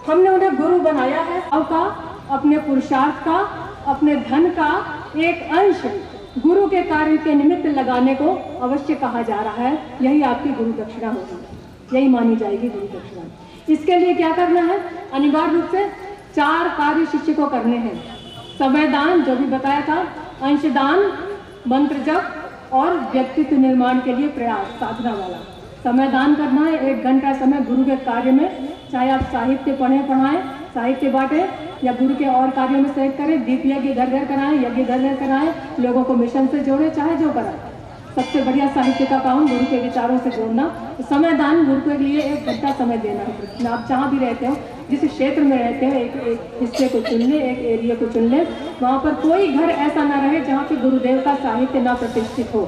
हमने उन्हें गुरु बनाया है। का अपने पुरुषार्थ का, अपने धन का एक अंश गुरु के कार्य के निमित्त लगाने को अवश्य कहा जा रहा है। यही आपकी गुरु दक्षिणा होगी, यही मानी जाएगी गुरु दक्षिणा। इसके लिए क्या करना है? अनिवार्य रूप से 4 कार्य शिष्य को करने हैं। समयदान, जो भी बताया था, अंशदान, मंत्र जप और व्यक्तित्व निर्माण के लिए प्रयास, साधना वाला। समयदान करना है, 1 घंटा समय गुरु के कार्य में, चाहे आप साहित्य पढ़ाएं, साहित्य बांटें या गुरु के और कार्यों में सहयोग करें, दीप यज्ञ घर घर कराएं, यज्ञ घर घर कराएं, लोगों को मिशन से जोड़े, चाहे जो कराएं। सबसे बढ़िया साहित्य का काम गुरु के विचारों से जोड़ना। समयदान, गुरु के लिए 1 घंटा समय देना है। आप जहाँ भी रहते हो, जिस क्षेत्र में रहते हो, एक हिस्से को चुन ले, एक एरिया को चुन ले। वहाँ पर कोई घर ऐसा ना रहे जहाँ पे गुरुदेव का साहित्य ना प्रतिष्ठित हो,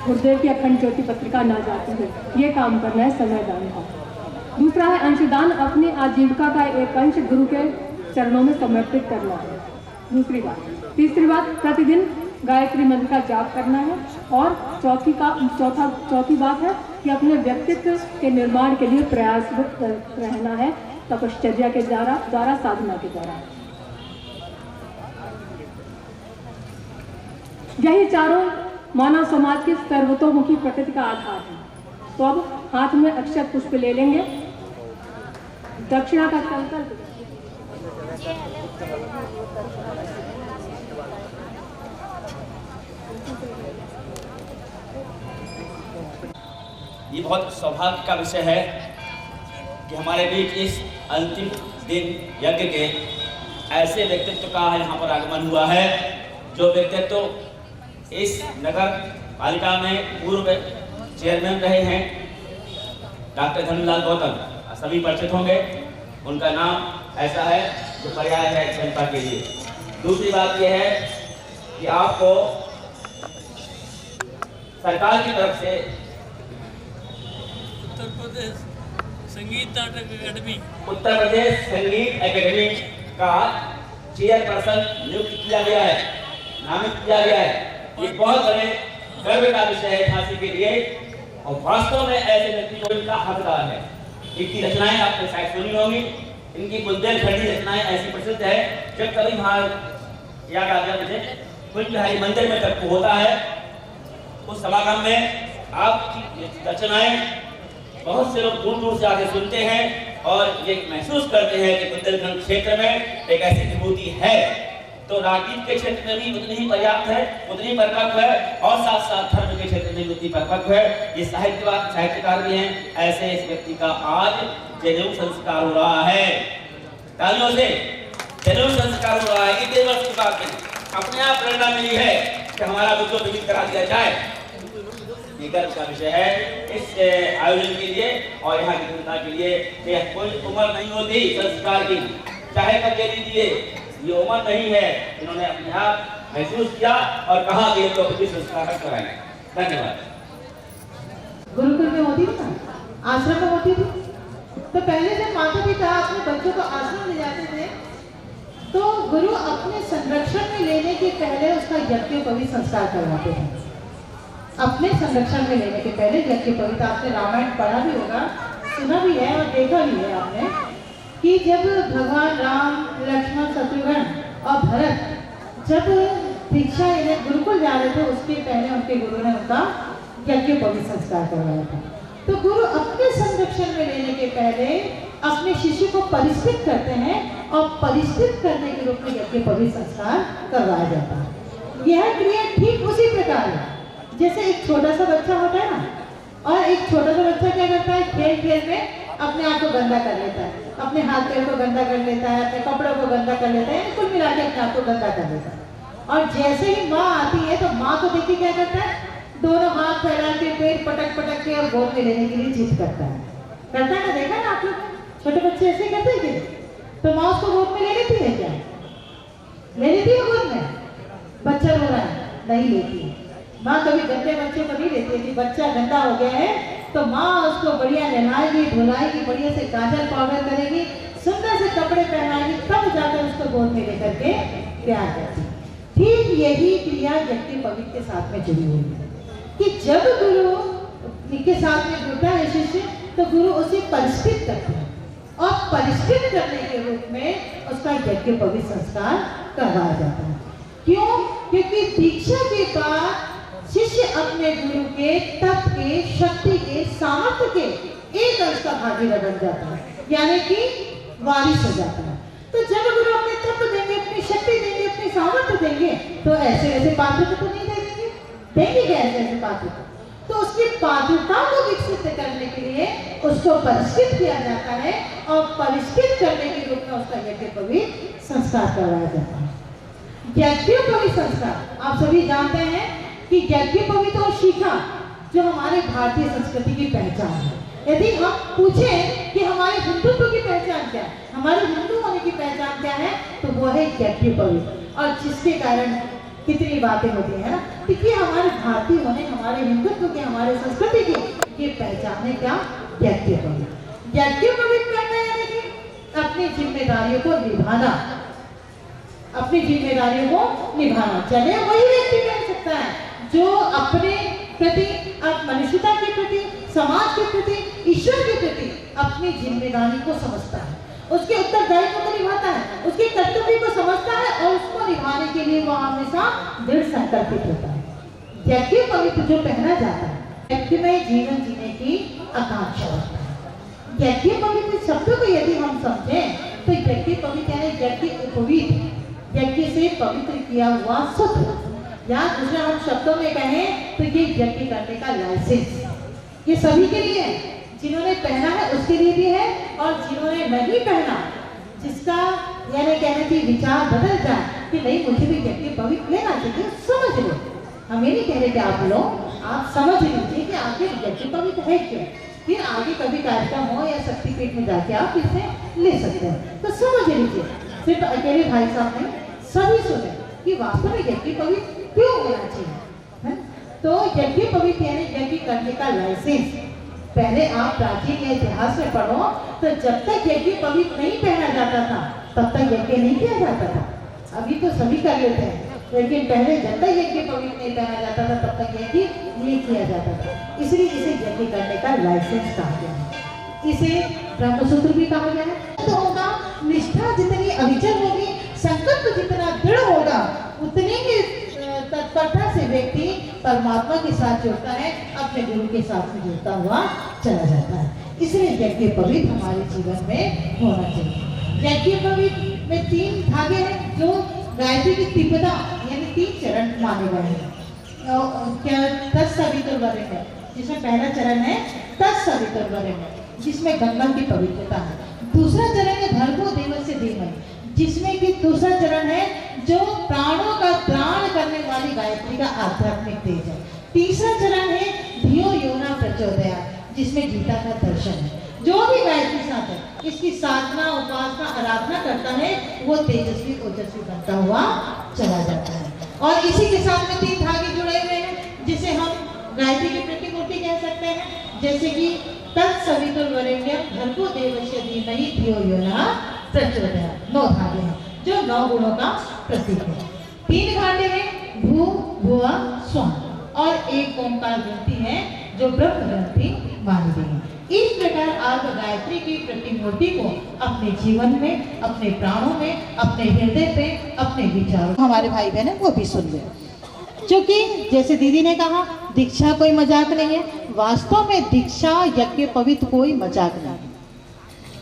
गुरुदेव की अखंड ज्योति पत्रिका ना जाती हो। ये काम करना है समयदान का। दूसरा है अंशदान, अपनी आजीविका का एक अंश गुरु के चरणों में समर्पित करना है, दूसरी बात। तीसरी बात, प्रतिदिन गायत्री मंत्र का जाप करना है। और चौथी बात है कि अपने व्यक्तित्व के निर्माण के लिए प्रयासरत रहना है, तपश्चर्या के द्वारा, साधना के द्वारा। यही चारों मानव समाज की सर्वतोमुखी प्रकृति का आधार है। तो अब हाथ में अक्षत पुष्प ले लेंगे, दक्षिणा का संकल्प। ये बहुत सौभाग्य का विषय है कि हमारे बीच इस अंतिम दिन यज्ञ के ऐसे व्यक्तित्व का यहाँ पर आगमन हुआ है, जो व्यक्तित्व इस नगर पालिका में पूर्व चेयरमैन रहे हैं, डॉक्टर धनीलाल गौतम, सभी परिचित होंगे। उनका नाम ऐसा है जो पर्याय है जनता के लिए। दूसरी बात यह है कि आपको सरकार की तरफ से उत्तर प्रदेश संगीत नाटक एकेडमी का चेयरपर्सन नियुक्त किया गया है, नामित किया गया है। ये बहुत बड़े गर्व का विषय है झांसी के लिए, और वास्तव में ऐसे व्यक्ति को इनका हकदार है। इनकी रचनाएं आपने शायद सुनी होंगी, इनकी बुंदेलखंडी रचनाएं ऐसी प्रसिद्ध है। जब कभी वहाँ याद आ गया मुझे, कुछ बिहारी मंदिर में जब होता है, उस समागम में आपकी रचनाएं बहुत से लोग दूर दूर से आके सुनते हैं और ये महसूस करते हैं कि बुंदेलखंड क्षेत्र में एक ऐसी विभूति है। तो राजनीति के क्षेत्र में भी उतनी ही पर्याप्त है, उतनी परिपक्व है, और साथ साथ धर्म के क्षेत्र में भी उतनी परिपक्व है। ये साहित्यकार भी हैं। ऐसे इस व्यक्ति का आज जनेऊ संस्कार हो रहा है। तालियों से जनेऊ संस्कार हो रहा है। 1 वर्ष की बात नहीं, अपने आप प्रेरणा मिली है कि हमारा बुद्धो विदित करा दिया जाए। ये गर्व का विषय है इस आयोजन के लिए और यहाँ की जनता के लिए। कोई उम्र नहीं होती संस्कार की, चाहे कब दे दीजिए, ये उम्र नहीं है। इन्होंने अपने आप महसूस किया और कहा कि इनको अपनी संस्कार कराएं। धन्यवाद। गुरुकुल में होती थी ना, आश्रम में होती थी, तो पहले जब माता पिता अपने बच्चों को आश्रम ले जाते थे, तो गुरु अपने संरक्षण में लेने के पहले उसका यज्ञोपवीत संस्कार करवाते थे। अपने संरक्षण में लेने के पहले यज्ञोपवीत, आपने रामायण पढ़ा भी होगा, सुना भी है और देखा भी है आपने, कि जब भगवान राम, लक्ष्मण, शत्रुघ्न और भरत जब भिक्षा लेने गुरुकुल जा रहे थे, उसके पहले उनके गुरु ने उनका यज्ञोपवीत संस्कार करवाया था। तो गुरु अपने संरक्षण में लेने के पहले अपने शिष्य को परिष्कृत करते हैं और परिष्कृत करने के रूप में यज्ञोपवीत संस्कार करवाया जाता है। यह क्रिया ठीक उसी प्रकार है जैसे एक छोटा सा बच्चा होता है ना, और एक छोटा सा बच्चा क्या करता है, खेल खेल में अपने आप को गंदा कर लेता है, अपने हाथ पैर को गंदा कर लेता है, अपने कपड़ों को गंदा कर लेता है, कुल मिला के अपने आप को गंदा कर लेता है। और जैसे ही माँ आती है तो माँ को देखिए क्या करता है, दोनों हाथ फैला के पेट पटक पटक के और गोद में लेने के लिए जिद करता है ना। देखा ना आप लोग, छोटे बच्चे ऐसे करते हैं कि तो माँ उसको गोद में ले लेती है क्या? ले लेती है गोद में? बच्चा रो रहा है, नहीं लेती है माँ। कभी गंदे बच्चे को नहीं लेती है कि बच्चा गंदा हो गया है तो माँ उसको बढ़िया नहलाएगी, धुलाएगी, बढ़िया से काजल पाउडर करेगी, सुंदर से कपड़े पहनाएगी, तब जाकर उसको गोद में लेकर के प्यार करती। ठीक यही क्रिया यज्ञोपवीत के साथ में जुड़ी हुई है कि जब गुरु के साथ में जुड़ता है शिष्य, तो गुरु उसे परिष्कृत करते हैं और परिष्कृत करने के रूप में उसका यज्ञ पवित्र संस्कार करवाया जाता है। क्यों? क्योंकि दीक्षा के बाद शिष्य अपने गुरु के तप के, शक्ति के, सामर्थ्य के एक अंश का भागीदार बन जाता है, यानी कि वारिस हो जाता है। तो जब गुरु अपने तप देंगे, अपनी शक्ति देंगे, अपनी सामर्थ्य देंगे, तो ऐसे ऐसे पात्र को तो नहीं दे देंगे, देंगे क्या ऐसे ऐसे पात्र को? तो उसकी पात्रता को विकसित करने के लिए उसको परिष्कृत किया जाता है और परिष्कृत करने के रूप में उसका यज्ञ पवित्र संस्कार करवाया जाता है। यज्ञ पवित्र संस्कार आप सभी जानते हैं कि यज्ञ पवित्र और शिखा जो हमारे भारतीय संस्कृति की पहचान है। यदि हम पूछें कि हमारे हिंदुत्व की पहचान क्या है, हमारे हिंदू होने की पहचान क्या है, तो वो है यज्ञ पवित्र। और जिसके कारण कितनी बातें होती है ना, क्योंकि हमारे भारतीय होने, हमारे हिंदुत्व के, हमारे संस्कृति की ये पहचान है क्या? यज्ञ पवित्र। यज्ञ पवित्र करना यानी कि अपनी जिम्मेदारियों को निभाना, अपनी जिम्मेदारियों को निभाना। चले वही व्यक्ति कर सकता है जो अपने प्रति, मनुष्यता के प्रति, समाज के प्रति, ईश्वर के प्रति अपनी जिम्मेदारी को समझता है, उसके उत्तरदायित्व को निभाता है, उसके कर्तव्य को समझता है और उसको निभाने के लिए वह हमेशा दृढ़ संकल्पित होता है। यज्ञ पवित्र जो पहना जाता है, यज्ञ में जीवन जीने की आकांक्षा होता है। यज्ञ पवित्र शब्द को यदि हम समझें तो यज्ञ पवित्र यानी यज्ञ उपवीत, यज्ञ से पवित्र किया हुआ शुद्ध, या दूसरे हम शब्दों में कहें तो ये यज्ञ करने का लाइसेंस ये सभी के लिए है। जिन्होंने पहना है उसके लिए भी है, और जिन्होंने नहीं पहना, जिसका यानी कहने की विचार बदल जाए कि नहीं मुझे भी यज्ञ पवित्र लेना चाहिए, समझ लो। हम ये नहीं कह रहे कि आप लोग, आप समझ लीजिए कि आखिर यज्ञ पवित्र है क्या, फिर आगे कभी कार्यक्रम हो या शक्तिपीठ में जाके आप इसे ले सकते हैं। तो समझ लीजिए, सिर्फ अकेले भाई साहब नहीं, सभी सुने कि वास्तव में यज्ञ पवित्र क्यों होना चाहिए। तो यज्ञ पवित्र यानी यज्ञ करने का लाइसेंस। पहले आप प्राचीन इतिहास में पढ़ो तो जब तक यज्ञ पवित्र नहीं पहना जाता था तब तक यज्ञ नहीं किया जाता था। अभी तो सभी कर लेते हैं, लेकिन पहले जब तक यज्ञ पवित्र नहीं पहना जाता था तब तक यज्ञ नहीं किया जाता था। इसलिए इसे यज्ञ करने का लाइसेंस कहा गया है। इसे ब्रह्मसूत्र भी कहा गया है। तो होगा निष्ठा जितनी अविचल होगी, संकल्प जितना दृढ़ होगा, उतनी ही तत्परता से व्यक्ति परमात्मा के साथ जुड़ता है, अपने गुरु के साथ में जुड़ता हुआ चला जाता है। इसलिए यज्ञ पवित्र हमारे जीवन में होना चाहिए। यज्ञ पवित्र में 3 धागे हैं जो गायत्री की तीव्रता यानी 3 चरण माने गए हैं। क्या तत्सवितुर्वरेण्यं, जिसमें पहला चरण है तत्सवितुर्वरेण्यं, जिसमें गंगा की पवित्रता है। दूसरा चरण है भर्गो देवस्य धीमहि, जिसमें कि दूसरा चरण है जो प्राणों का त्राण करने वाली गायत्री का आध्यात्मिक तेज है। तीसरा चरण है धियो यो न प्रचोदयात्, जिसमें गीता का दर्शन है। जो भी गायत्री साथ है, इसकी साधना, उपासना, आराधना करता है, वो तेजस्वी ओजस्वी बनता हुआ चला जाता है। और इसी के साथ में 3 धागे जुड़े हुए हैं, जिसे हम गायत्री की प्रतिमूर्ति कह सकते हैं, जैसे कि तत्सवितुर्वरेण्यं भर्गो देवस्य धीमहि धियो यो न प्रचोदयात्। 9 धागे हैं जो 9 गुणों का प्रतीक है। 3 घाटे हैं भू, भुआ, स्वं, और एक ओंकार ग्रंथि है जो ब्रह्म ग्रंथि मानी गई है। इस प्रकार आप गायत्री की प्रतिमूर्ति को अपने जीवन में, अपने प्राणों में, अपने हृदय पे, अपने विचारों, हमारे भाई बहन वो भी सुन ले। क्योंकि जैसे दीदी ने कहा, दीक्षा कोई मजाक नहीं है। वास्तव में दीक्षा यज्ञ पवित्र कोई मजाक नहीं है।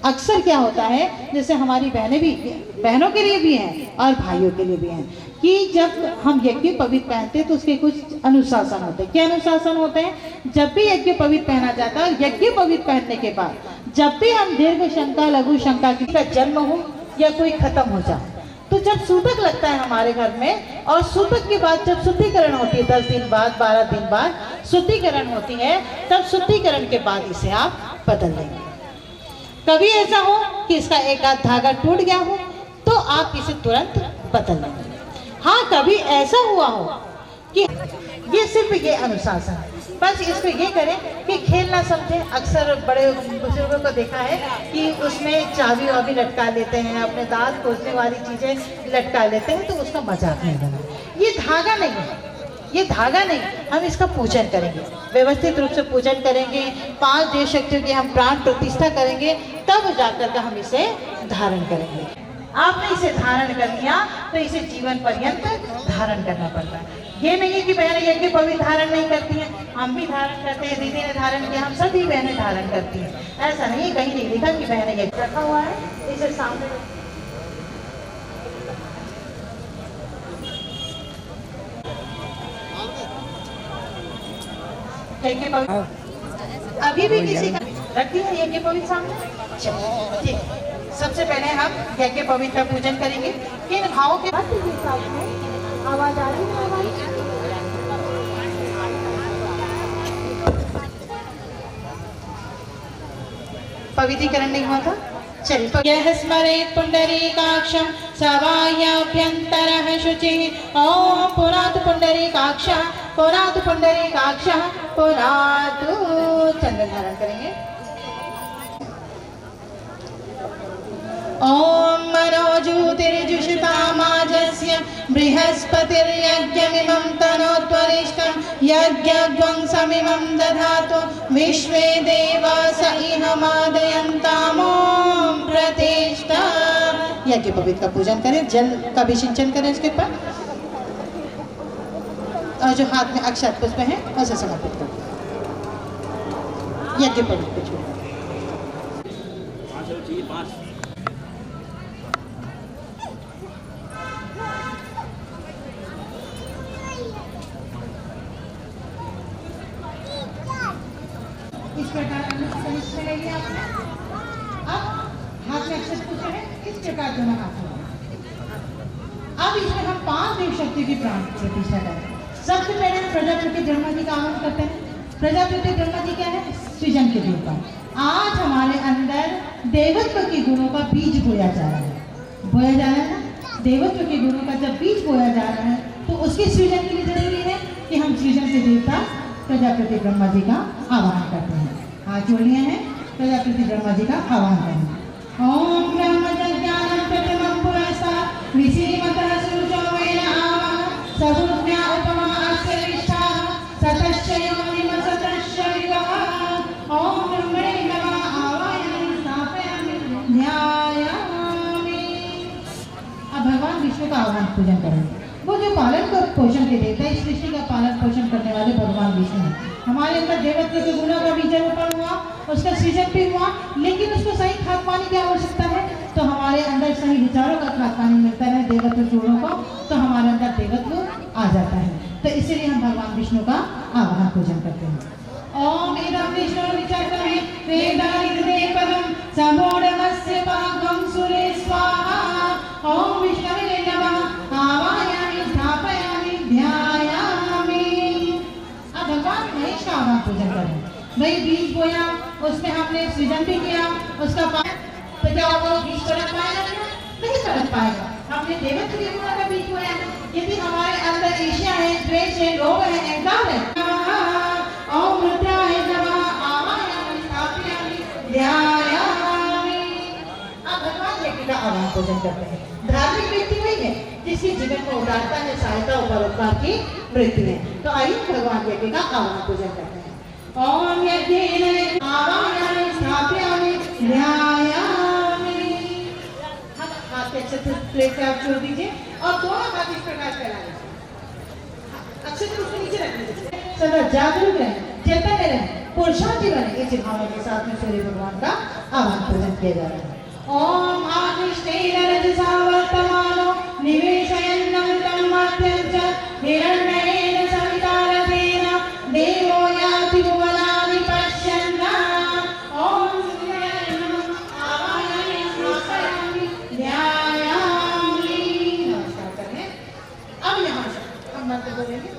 अक्सर क्या होता है, जैसे हमारी बहनों के लिए भी हैं और भाइयों के लिए भी हैं, कि जब हम यज्ञ पवित्र पहनते हैं तो उसके कुछ अनुशासन होते हैं। क्या अनुशासन होते हैं? जब भी यज्ञ पवित्र पहना जाता है, यज्ञ पवित्र पहनने के बाद जब भी हम दीर्घ शंका, लघु शंका, किसी का जन्म हो या कोई खत्म हो जाए, तो जब सूतक लगता है हमारे घर में, और सूतक के बाद जब शुद्धिकरण होती है, 10 दिन बाद, 12 दिन बाद शुद्धिकरण होती है, तब शुद्धिकरण के बाद इसे आप बदल देंगे। कभी ऐसा हो कि इसका एक आध धागा टूट गया हो तो आप इसे तुरंत बदल लेंगे। हाँ, कभी ऐसा हुआ हो कि ये सिर्फ ये अनुशासन है, बस इसको ये करें कि खेल ना समझें। अक्सर बड़े बुजुर्गों को देखा है कि उसमें चाबी वाबी लटका लेते हैं, अपने दांत खोजने वाली चीज़ें लटका लेते हैं, तो उसका मजाक नहीं बना। ये धागा नहीं है, ये धागा नहीं, हम इसका पूजन करेंगे, व्यवस्थित रूप से पूजन करेंगे, 5 देव शक्तियों की हम प्राण प्रतिष्ठा करेंगे, तब जाकर के हम इसे धारण करेंगे। आपने इसे धारण कर लिया तो इसे जीवन पर्यंत धारण करना पड़ता है। ये नहीं है कि बहनें यज्ञ पवित्र धारण नहीं करती हैं, हम भी धारण करते हैं, दीदी ने धारण किया, हम सभी बहनें धारण करती हैं। ऐसा नहीं, कहीं नहीं लिखा कि बहनें यज्ञ रखा हुआ है, इसे सामने यज्ञ पवित्र अभी भी किसी का रखती है यज्ञ पवित्र सामने। चलो ठीक, सबसे पहले हम यज्ञ पवित्र का पूजन करेंगे। किन भावों के साथ में आवाज आ रही है? पवित्रीकरण नहीं हुआ था, चलिए। यह स्मरेत् पुंडरीकाक्षं सवाह्याभ्यन्तरः शुचिः। ओम पुनातु पुंडरीकाक्षः, पुनातु पुंडरीकाक्षः, पुनातु। चंदन धारण करेंगे। ओम मनोजूतिर्जुषितामाजस्य बृहस्पतिर्यज्ञमिमं तनोत्वरिष्ठं यज्ञध्वंसमिमं दधातु विश्वे देवा स इहमादयन्तामों प्रतिष्ठा। यज्ञ पवित्र का पूजन करें, जल का भी सिंचन करें इसके ऊपर, और जो हाथ में अक्षत पुष्प है उसे समर्पित करें। यज्ञ पवित्र को छोड़ें। इस प्रकार लेंगे आपने। अब हाथ में अक्षत पुष्प है, इस प्रकार दोनों हाथ में। अब इसमें हम 5 देव शक्ति की प्राण प्रतिष्ठा करें। सबसे पहले हम प्रजापति ब्रह्मा जी का आह्वान करते हैं। प्रजापति ब्रह्मा जी क्या है? सृजन के देवता। आज हमारे अंदर देवत्व के गुणों का बीज बोया जा रहा है, बोया जा रहा है ना। देवत्व के गुणों का जब बीज बोया जा रहा है तो उसके सृजन के लिए जरूरी है कि हम सृजन के देवता प्रजापति ब्रह्मा जी का आह्वान करते हैं। हाथ जोड़ लिए हैं, प्रजापति ब्रह्मा जी का आह्वान करें। ओम ब्रह्मज्ञानं प्रतिमं पुरस्ता विसीमतः सूर्यो वेन आवः सहुज्ञा उपमा अस्य विष्ठा सतश्च योनिम सतश्च विवः। ओम ब्रह्मणे नमः आवाहयामि स्थापयामि ध्यायामि। अब भगवान विष्णु का आह्वान पूजन करेंगे। वो जो पालन को पोषण के देता है, इस सृष्टि का पालन पोषण करने वाले भगवान विष्णु हैं। हमारे अंदर देवत्व के गुणों का बीजारोपण हुआ, उसका सृजन भी हुआ, लेकिन उसको सही खाद पानी की आवश्यकता है। तो हमारे अंदर सही विचारों का खाद पानी मिलता है देवत्व गुणों को, तो हमारे अंदर देवत्व आ जाता है। तो इसीलिए हम भगवान विष्णु का आह्वान पूजन करते हैं। ओम इदं विष्णु विचक्रमे वेदायुधे पदं समूढमस्य पाकं सुरे स्वाहा। ओम विष्णवे नमः आवाहयामि स्थापयामि ध्यायामि। अब भगवान महेश का आह्वान पूजन करें। भाई बीज बोया, उसमें हमने सृजन भी किया, उसका तो क्या वो बीज पलट पाएगा? नहीं पलट पाएगा। हमने देवत्व के गुणों का बीज बोया, यदि हमारे अंदर ईर्ष्या है, द्वेष है, लोभ है, अहंकार है। ओम रुद्राय नमः आवाहयामि स्थापयामि ध्यायामि। अब भगवान यज्ञ का आह्वान पूजन करते हैं। धार्मिक व्यक्ति वही है जिसके जीवन को उदारता है, सहायता और परोपकार की वृत्ति है। तो आइए भगवान यज्ञ का आह्वान पूजन करते हैं। ओम यज्ञेन आवाहयामि स्थापयामि ध्यायामि। हाथ के अक्षत प्लेट पे आप छोड़ दीजिए और दोनों हाथ इस प्रकार फैलाएं। अक्षत उसके नीचे रख लीजिए। सदा जागरूक रहें, चेतन रहें, पुरुषार्थी बने। इस भावना के साथ में सूर्य भगवान का आह्वान पूजन किया जा रहा है। ओम आदिष्टेन रजसा वर्तमानो निवेशयन्नमृतं मध्यं च हिरण्मयेन सवितारथेन देवो याति भुवनानि पश्यन्ना। ओम सूर्याय नमः आवाहयामि स्थापयामि ध्यायामि। नमस्कार करें। अब यहाँ से हम मंत्र बोलेंगे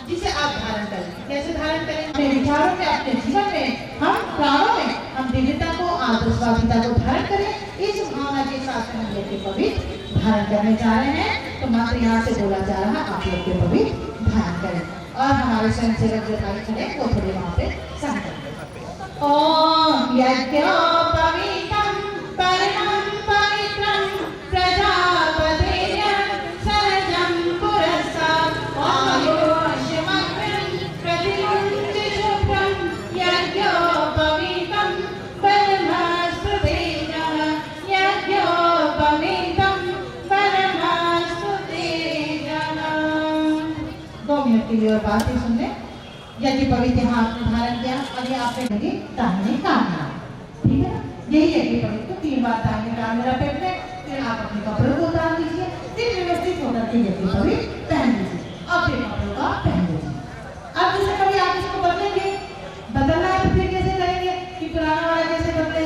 जिसे आप धारण करें। कैसे धारण करें? अपने विचारों में, अपने जीवन में, हम प्राणों में हम दिव्यता को, आदर्शवादिता को धारण करें। इस भावना के साथ हम यज्ञ पवित्र धारण करने जा रहे हैं। तो मंत्र यहाँ से बोला जा रहा है, आप यज्ञ पवित्र धारण करें। और हमारे स्वयं सेवक जो भाई खड़े वो थोड़े वहाँ पे सहन करें। ओम यज्ञ पवित्रं परमं पवित्रं प्रजापतेय सहजं पुरस्तात् आयुष्मान की ओर बातें सुन ले। यदि पवित्र हाथ में धारण किया, अभी आपने लगे दाहिने कान में, ठीक है ना? यही है कि पवित्र 3 बार दाहिने कान में लपेट लें, फिर आप अपने कपड़ों को उतार दीजिए, फिर व्यवस्थित होकर के यदि पवित्र पहन लीजिए, अब फिर कपड़ों का पहन लीजिए। अब जैसे कभी आप इसको बदलेंगे, बदलना है तो फिर कैसे करेंगे कि पुराना वाला कैसे बदले,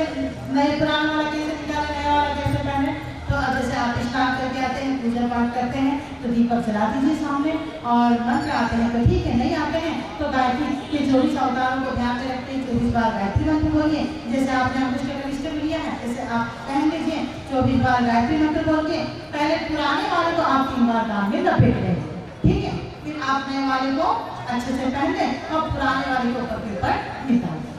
नए पुराना वाला कैसे निकाले, नया वाला कैसे पहने? तो अब जैसे आप स्नान करके आते हैं, पूजा पाठ करते हैं, तो दीपक जला दीजिए सामने और मंत्र आते हैं तो ठीक है, नहीं आते हैं तो गायत्री के 24 अवतारों को ध्यान में रखते हैं 24 बार गायत्री मंत्र बोलिए। जैसे आपने अंकुश कनिष्ठ में लिया है, जैसे आप पहन लीजिए 24 बार गायत्री मंत्र बोल के। पहले पुराने वाले को आप 3 बार कान में लपेट लें, ठीक है? फिर आप नए वाले को अच्छे से पहन लें और पुराने वाले को कपड़े पर निकाल दें।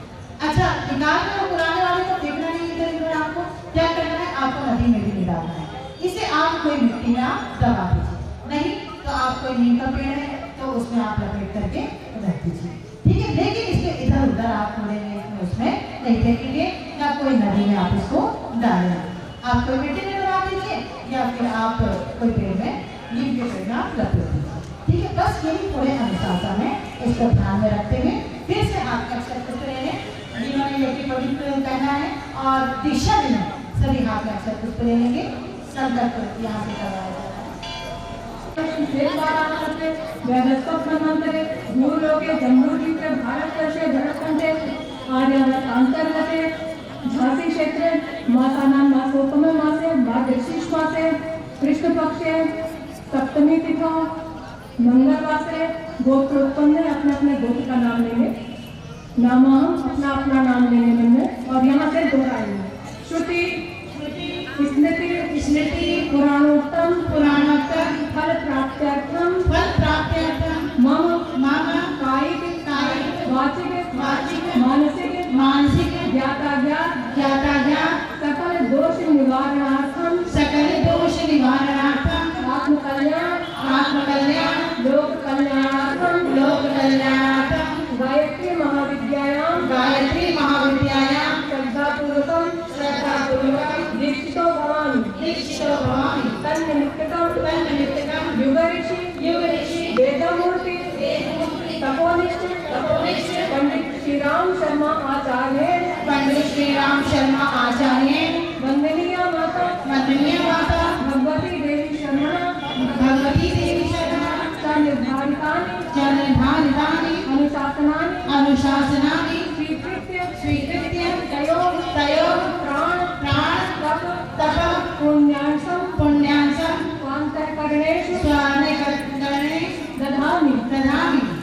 अच्छा, निकाल कर पुराने वाले को फेंकना नहीं करेंगे, आपको क्या करना है, आपको नदी में भी नहीं डालना है। इसे आप कोई मिट्टी में आप दबा दीजिए, नहीं तो आप कोई नीम का पेड़ है तो उसमें आप लपेट करके रख दीजिए, ठीक है? लेकिन इसके इधर उधर आप थोड़े उसमें नहीं फेंकेंगे, या कोई नदी में आप इसको डालेंगे। आप कोई मिट्टी में दबा दीजिए या फिर आप कोई पेड़ में, नीम के पेड़ में आप लपेट दीजिए, ठीक है? बस यही थोड़े अनुशासन है, इसको ध्यान में रखते हुए फिर से हाथ का अक्षर पुष्प ले लें, जिन्होंने यज्ञ पवित्र कहना है, और दिशा में सभी हाथ में अक्षर पुष्प ले लेंगे। संकल्प यहाँ से करवाया जा रहा है। झांसी क्षेत्र मासानाम मासोत्तम मासे मार्गशीर्ष मासे कृष्ण पक्षे सप्तमी तिथि मंगलवार से गोत्रोत्पन्न अपने अपने गोत्र का नाम लेंगे, नामा अपना अपना नाम लेने में और यहाँ से दोहराएंगे। श्रुति स्मृति स्मृति पुराणोत्तम पुराणोत्तम फल प्राप्त्यर्थम मम मम कायिक कायिक वाचिक वाचिक मानसिक मानसिक ज्ञाता सकल दोष निवारणार्थम आत्मकल्याण लोक कल्याणार्थम गायत्री महाविद्यायां श्रद्धापूर्वकं दीक्षितो भवामि तन्निमित्तकं युगऋषि वेदमूर्ति तपोनिष्ठ पंडित श्री राम शर्मा आचार्य वंदनीय माता भगवती देवी शर्मणा निर्धारितानि अनुशासनानि स्वीकृत्य तयो प्राण तप पुण्यासं स्वान्तःकरणेषु दधामि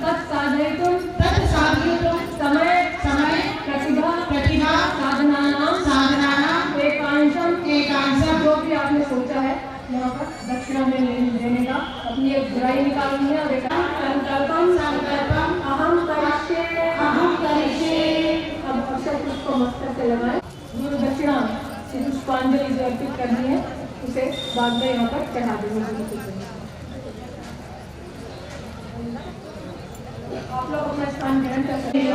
तत्साधयितुं समय प्रतिभा साधनानां एकांशं जो भी आपने सोचा है यहाँ पर दक्षिणा में देने का, अपनी एक बुराई निकालनी है और एक संकल्पम अहम करिष्ये। अब अक्षर पुष्प को मस्तक से लगाएं। गुरु दक्षिणा से पुष्पांजलि जो अर्पित करनी है उसे बाद में यहाँ पर चढ़ा देंगे। आप लोग अपना स्थान ग्रहण कर सकते हैं।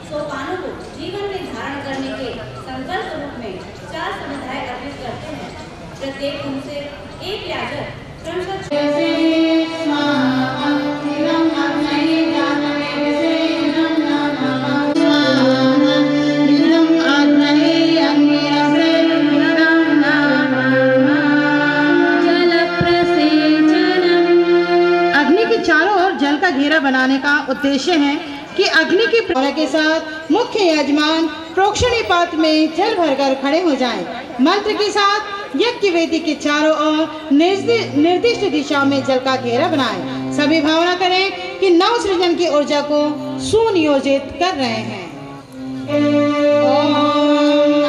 सोपानों को जीवन में धारण करने के संकल्प रूप में 4 समुदाय अर्पित करते हैं। प्रत्येक उनसे एक याजक उद्देश्य है कि अग्नि की प्रेरणा के साथ मुख्य यजमान प्रोक्षणी पात्र में जल भरकर खड़े हो जाएं। मंत्र के साथ यज्ञ वेदी के चारों ओर निर्दिष्ट दिशा में जल का घेरा बनाएं। सभी भावना करें कि नव सृजन की ऊर्जा को सुनियोजित कर रहे हैं। ओम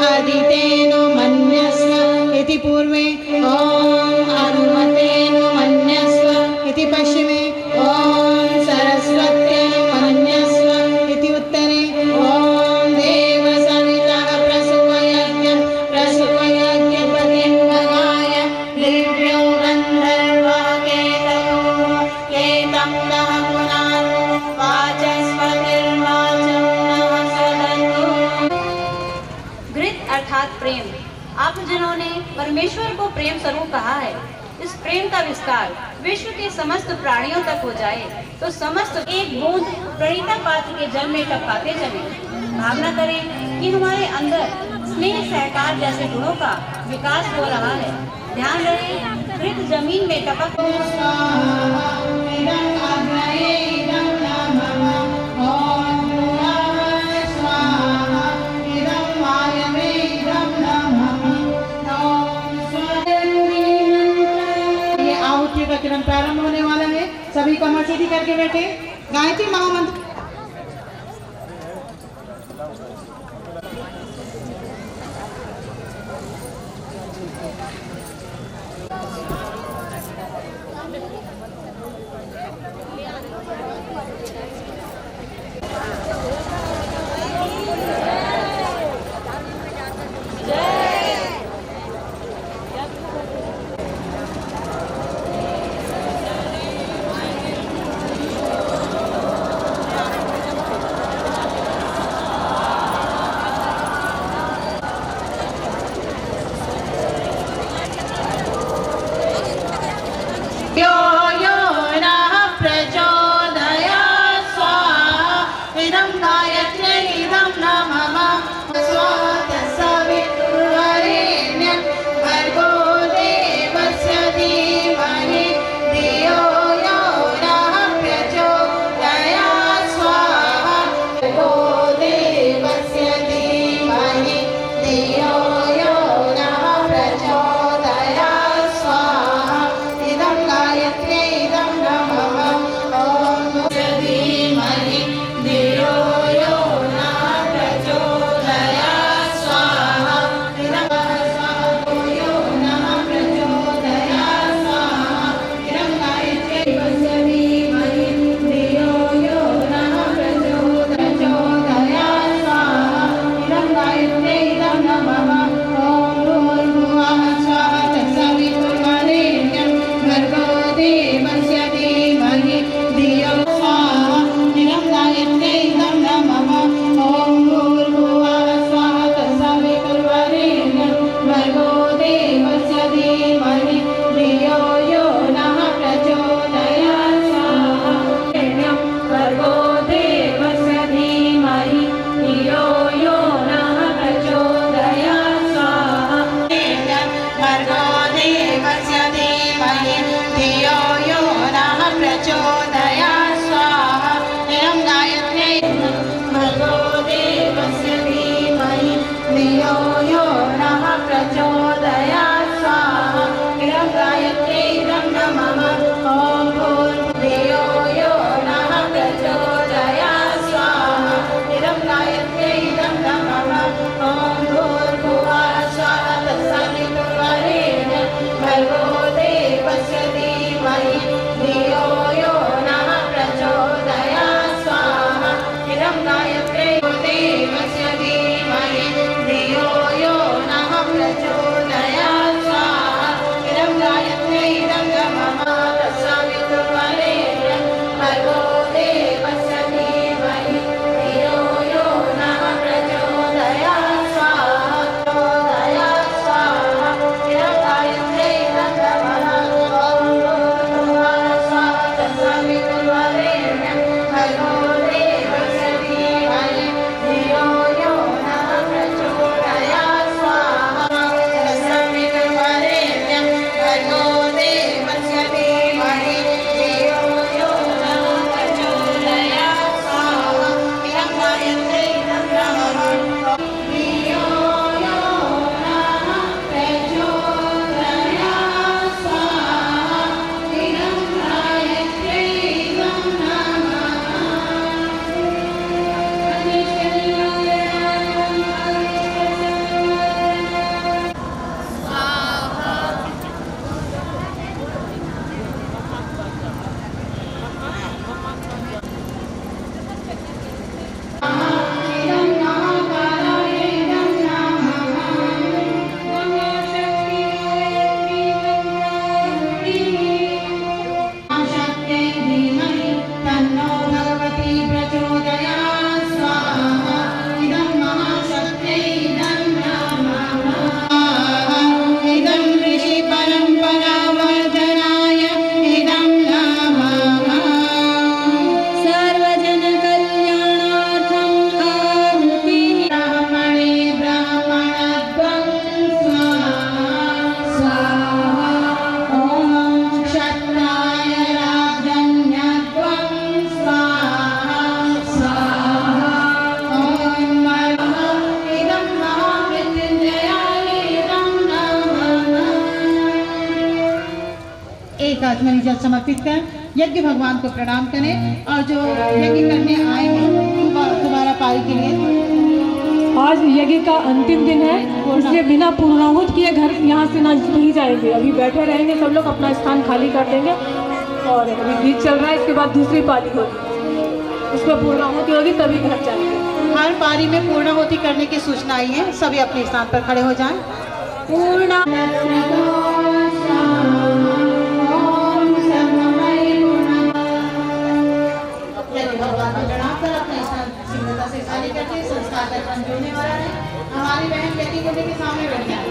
आदितेनो मन्यस्व इति पूर्वे, ओम अनुमतेनो मन्यस्व इति पश्चिमे, ओम सरस्वत्यै मन्यस्व इति उत्तरे, ओम देव सवितः प्रसूयज्ञ प्रसूयज्ञपतिं भगाय दिव्यो गन्धर्वः केतयो केतं नः पुनानो वाचस्पतिर्वाचं नः सदतु। घृत अर्थात प्रेम। आप जिन्होंने परमेश्वर को प्रेम स्वरूप कहा है, इस प्रेम का विस्तार विश्व के समस्त प्राणियों तक हो जाए तो समस्त एक बूंद प्रणीता पात्र के जल में टपकाते चले। भावना करें कि हमारे अंदर स्नेह सहकार जैसे गुणों का विकास हो रहा है। ध्यान रहे घृत जमीन में टपक का किरण प्रारंभ होने वाला है। सभी कमर सीधी करके बैठे। गायत्री महामंत्र। यो यो नः प्रचोदयात् स्वाहा इदं गायत्र्यै इदं नमः स्वाहा तत्सवितुर्वरेण्यं भर्गो देवस्य धीमहि धियो यो नः प्रचोदयात् स्वाहा भर्गो देवस्य धीमहि धियो यो नः प्रचोदयात् स्वाहा इदं गायत्र्यै इदं नमः ॐ धीमहि धियो यो विराजमान जल समर्पित कर यज्ञ भगवान को प्रणाम करें और जो यज्ञ करने आए हैं दोबारा पारी के लिए। आज यज्ञ का अंतिम दिन है, इसलिए बिना पूर्णाहुत किए घर यहाँ से नहीं जाएंगे। अभी बैठे रहेंगे, सब लोग अपना स्थान खाली कर देंगे और अभी गीत चल रहा है, इसके बाद दूसरी पारी होगी, उसमें पूर्णाहुति होगी तभी घर जाएंगे। हर पारी में पूर्णाहुति करने की सूचना आई है, सभी अपने स्थान पर खड़े हो जाएं। संस्कार दर्पण जुड़ने वाला है, हमारी बहन बेटी को लेकर सामने बैठ जाए।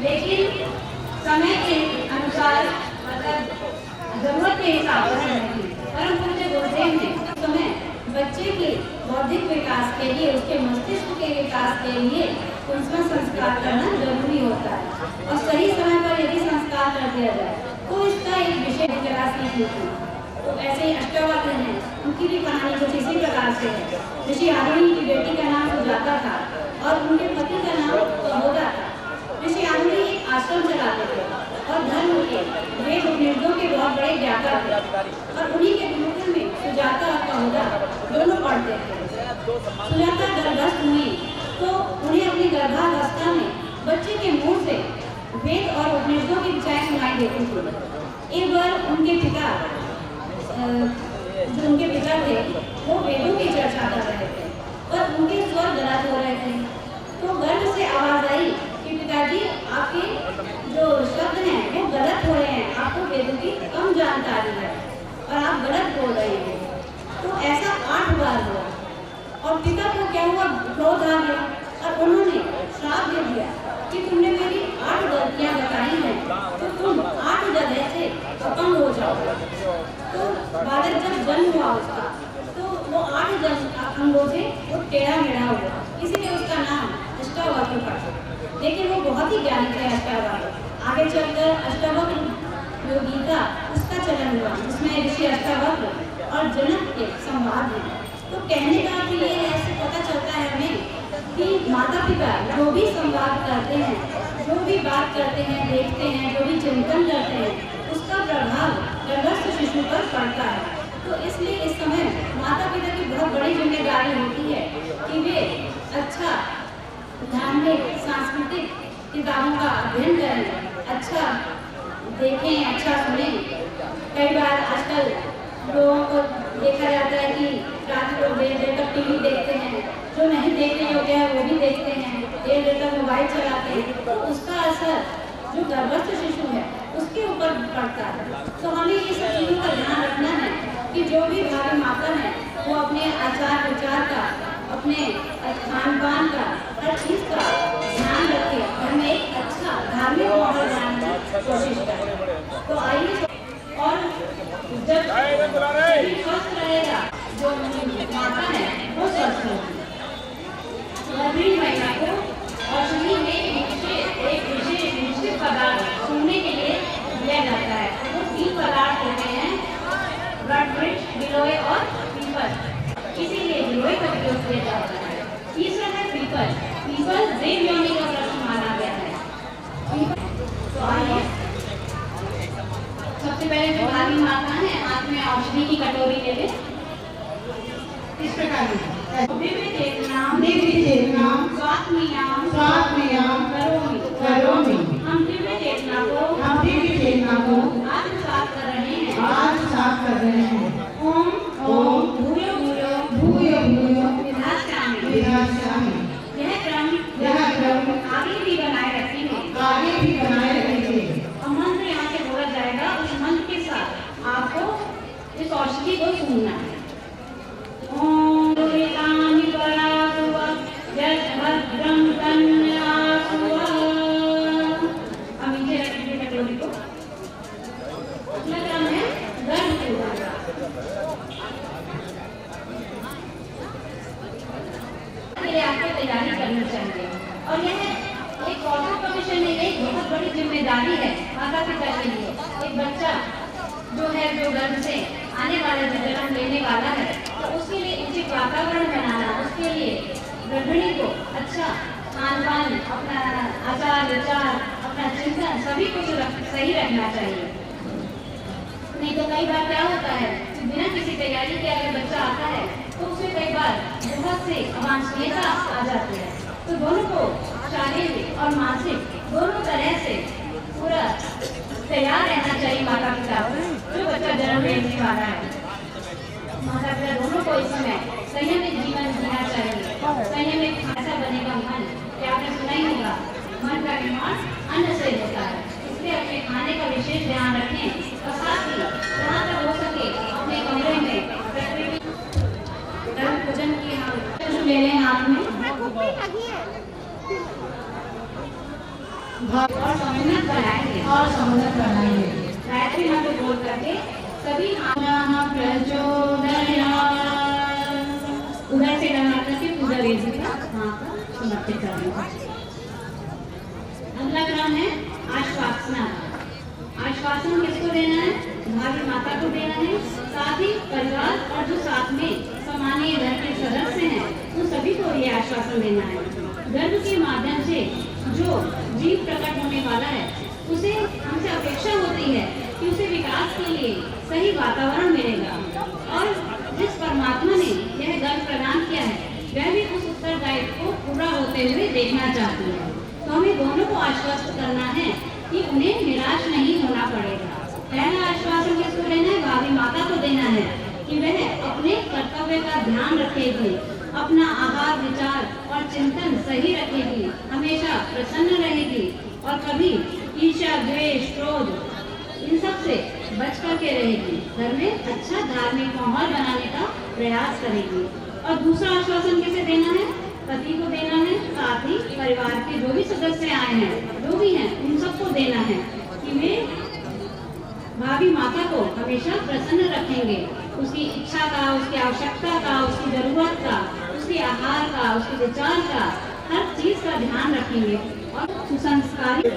लेकिन समय के अनुसार मतलब जरूरत के हिसाब से नहीं, परम पूज्य गुरुदेव ने समय बच्चे के बौद्धिक विकास के लिए, उसके मस्तिष्क के विकास के लिए उसमें संस्कार करना जरूरी होता है और सही समय पर यदि संस्कार कर दिया जाए तो इसका एक विषय विकास नहीं होती। तो ऐसे ही अष्टावक्र हैं, उनकी भी कहानी कुछ इसी प्रकार से है। ऋषि आरुणि की बेटी का नाम सुजाता था और उनके पति का नाम कबोदा था। ऋषि आरुणि एक आश्रम चलाते थे और धर्म के वेद उपनिषदों के बहुत बड़े ज्ञाता थे और उन्हीं के गुरुकुल में सुजाता और कबोदा दोनों पढ़ते थे। सुजाता गर्भस्थ हुई तो उन्हें अपनी गर्भावस्था में बच्चे के मुंह से वेद और उपनिषदों की विचार सुनाई देती थी। एक बार उनके पिता जो उनके पिता थे वो वेदों की चर्चा कर रहे थे और उनके स्वर गलत हो रहे थे। तो गर्भ से आवाज आई कि पिताजी आपके जो शब्द हैं वो गलत हो रहे हैं, आपको वेदों की कम जानकारी है और आप गलत बोल रहे हैं। तो ऐसा 8 बार हुआ और पिता को क्या हुआ, क्रोध आ गया और उन्होंने श्राप दे दिया कि तुमने मेरी 8 गलतियाँ बताई हैं तो तुम 8 जगह से अपंग हो जाओ। तो बालक जब जन्म हुआ उसका तो वो 8 अंगों से वो टेढ़ा मेढ़ा हुआ, इसीलिए उसका नाम अष्टावक्र पड़ा। लेकिन वो बहुत ही ज्ञानी थे अष्टावक्र। आगे चलकर अष्टावक्र जो गीता उसका चलन हुआ, जिसमें ऋषि अष्टावक्र और जनक के संवाद हैं। तो कहने का अर्थ ये है, इससे पता चलता है हमें कि माता पिता जो भी संवाद करते हैं, जो भी बात करते हैं, देखते हैं, जो भी चिंतन करते हैं, उसका प्रभाव गर्भस्थ शिशु पर पड़ता है। तो इसलिए इस समय माता पिता की बहुत बड़ी जिम्मेदारी होती है कि वे अच्छा धार्मिक सांस्कृतिक किताबों का अध्ययन करें, अच्छा देखें, अच्छा सुनें। कई बार आजकल लोगों को देखा जाता है कि रात को देर देर तक टीवी देखते हैं, जो नहीं देखने योग्य है वो भी देखते हैं, देर देर तक मोबाइल चलाते हैं, तो उसका असर जो गर्भस्थ शिशु है उसके ऊपर पड़ता है। तो हमें ये सब चीज़ों का ध्यान रखना है कि जो भी भावी माता है वो अपने आचार विचार का, अपने खान पान का, हर चीज़ का ध्यान रखे, हमें एक अच्छा धार्मिक माहौल बनाने की कोशिश करें। तो आइए, और जब स्वस्थ रहेगा जो माता है वो स्वस्थ होगी। गर्भवती महिला को औषधि में एक विशेष निश्चित पदार्थ सुनने के लिए दिया जाता है। वो 3 पदार्थ होते हैं, ब्लड वृक्ष, गिलोय और पीपल। इसीलिए गिलोय का प्रयोग किया जाता है। तीसरा है पीपल। पीपल देव योनि का वृक्ष माना गया है। तो आइए, सबसे पहले जो भावी माता है हाथ में औषधि की कटोरी ले ले। इस प्रकार दिव्य चेतना स्वात्मीयाम करोमि। हम दिव्य चेतना को आत्मसात कर रहे हैं। ओम भूयो विधास्यामि। यह क्रम आगे भी बनाए रखेंगे। मंत्र यहाँ से बोला जाएगा, उस मंत्र के साथ आपको इस औषधि को सुनना है। ओम दुरितानि परासुवा यद्भद्रं तन्यासुवा। अब नीचे रखिए कटोरी को। अगला क्रम है गर्भपूर्व। आपको तैयारी करनी चाहिए, और यह एक कॉर्पोरेट कमीशन में एक बहुत बड़ी जिम्मेदारी है माता पिता के लिए। एक बच्चा जो है, जो गर्भ से आने वाला, जो जन्म लेने वाला है, तो उसके लिए उचित वातावरण बनाना, उसके लिए गर्भिणी को अच्छा खान पान, अपना आचार विचार, अपना चिंतन सभी कुछ सही रखना चाहिए। नहीं तो कई बार क्या होता है, बिना किसी तैयारी के अगर बच्चा आता है तो उसमें कई बार बहुत से अवांछनीयता आ जाती है। तो दोनों को शारीरिक और मानसिक दोनों तरह से पूरा तैयार रहना चाहिए माता पिता को, जो बच्चा जन्म लेने वाला है। माता पिता दोनों को इस समय संयमित जीवन जीना चाहिए। संयमित ऐसा बनेगा मन, कि आपने सुना ही होगा, मन का निर्माण अन्न से होता है। इसलिए अपने खाने का विशेष ध्यान रखें, और साथ ही जहाँ तक हो सके अपने कमरे में भोजन की हम ले लें हाथ में, और समुन्नत बनाएंगे। गायत्री मंत्र बोल करके सभी उधर से लगा करके पूजा देवी का समर्पित करेंगे। अगला क्रम है आश्वासना। आश्वासन किसको देना है? भावी माता को देना है, साथ ही परिवार और जो साथ में सामान्य घर के सदस्य हैं उन सभी को ये आश्वासन देना है। गर्भ के माध्यम से जो जीव प्रकट होने वाला है उसे हमसे अपेक्षा होती है कि उसे विकास के लिए सही वातावरण मिलेगा, और जिस परमात्मा ने यह गर्भ प्रदान किया है वह भी उस उत्तरदायित्व को पूरा होते हुए देखना चाहती है। तो हमें दोनों को आश्वस्त करना है कि उन्हें निराश नहीं होना पड़ेगा। पहला आश्वासन किसको देना है? भावी माता को देना है कि वह अपने कर्तव्य का ध्यान रखेगी, अपना आहार विचार और चिंतन सही रखेगी, हमेशा प्रसन्न रहेगी और कभी ईर्ष्या द्वेष क्रोध इन सब से बच करके रहेगी। घर में अच्छा धार्मिक माहौल बनाने का प्रयास करेगी। और दूसरा आश्वासन किसे देना है? पति को देना है, साथ ही परिवार के जो भी सदस्य आए हैं, जो भी हैं, उन सबको देना है कि वे भावी माता को हमेशा प्रसन्न रखेंगे, उसकी इच्छा का, उसकी आवश्यकता का, उसकी जरूरत का, उसके आहार का, उसके विचार का, हर चीज का ध्यान रखेंगे और सुसंस्कारी पिता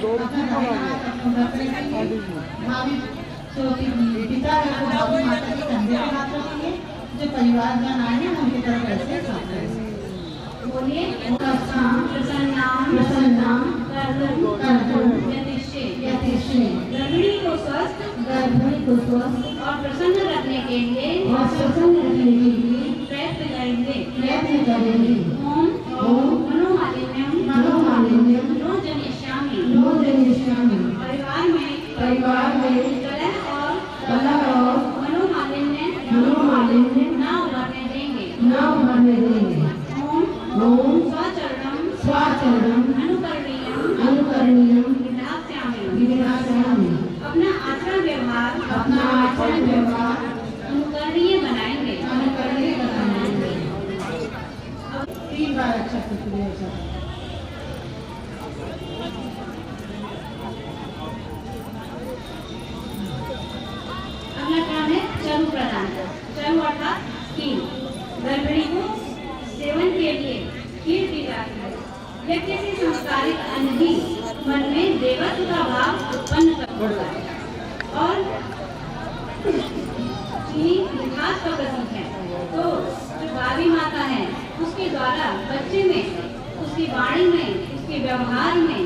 भावी माता के कंधे पे हाथ रखेंगे, जो परिवार जन आए हैं उनकी तरफ ऐसे साथ रहेंगे। बोलिए प्रसन्नाम गर्भिणी को स्वस्थ और प्रसन्न रखने के लिए परिवार में कलह और मनोमालिन्य ना उभरने देंगे। ओम स्वचरणम अनुकरणीयम विधास्यामि। अपना आचरण व्यवहार अनुकरणीय बनाएंगे। 3 बार अच्छा शुक्रिया। अगला काम है चरु प्रदान। चरु अर्थात खीर। गर्भिणी को सेवन के लिए खीर दी जाती है। यह किसी संस्कारित अन्न ही मन में देवत्व का भाव उत्पन्न करता है और चीनी मिठास का प्रतीक है। तो जो गावी माता है उसके द्वारा बच्चे में, उसकी वाणी में, उसके व्यवहार में,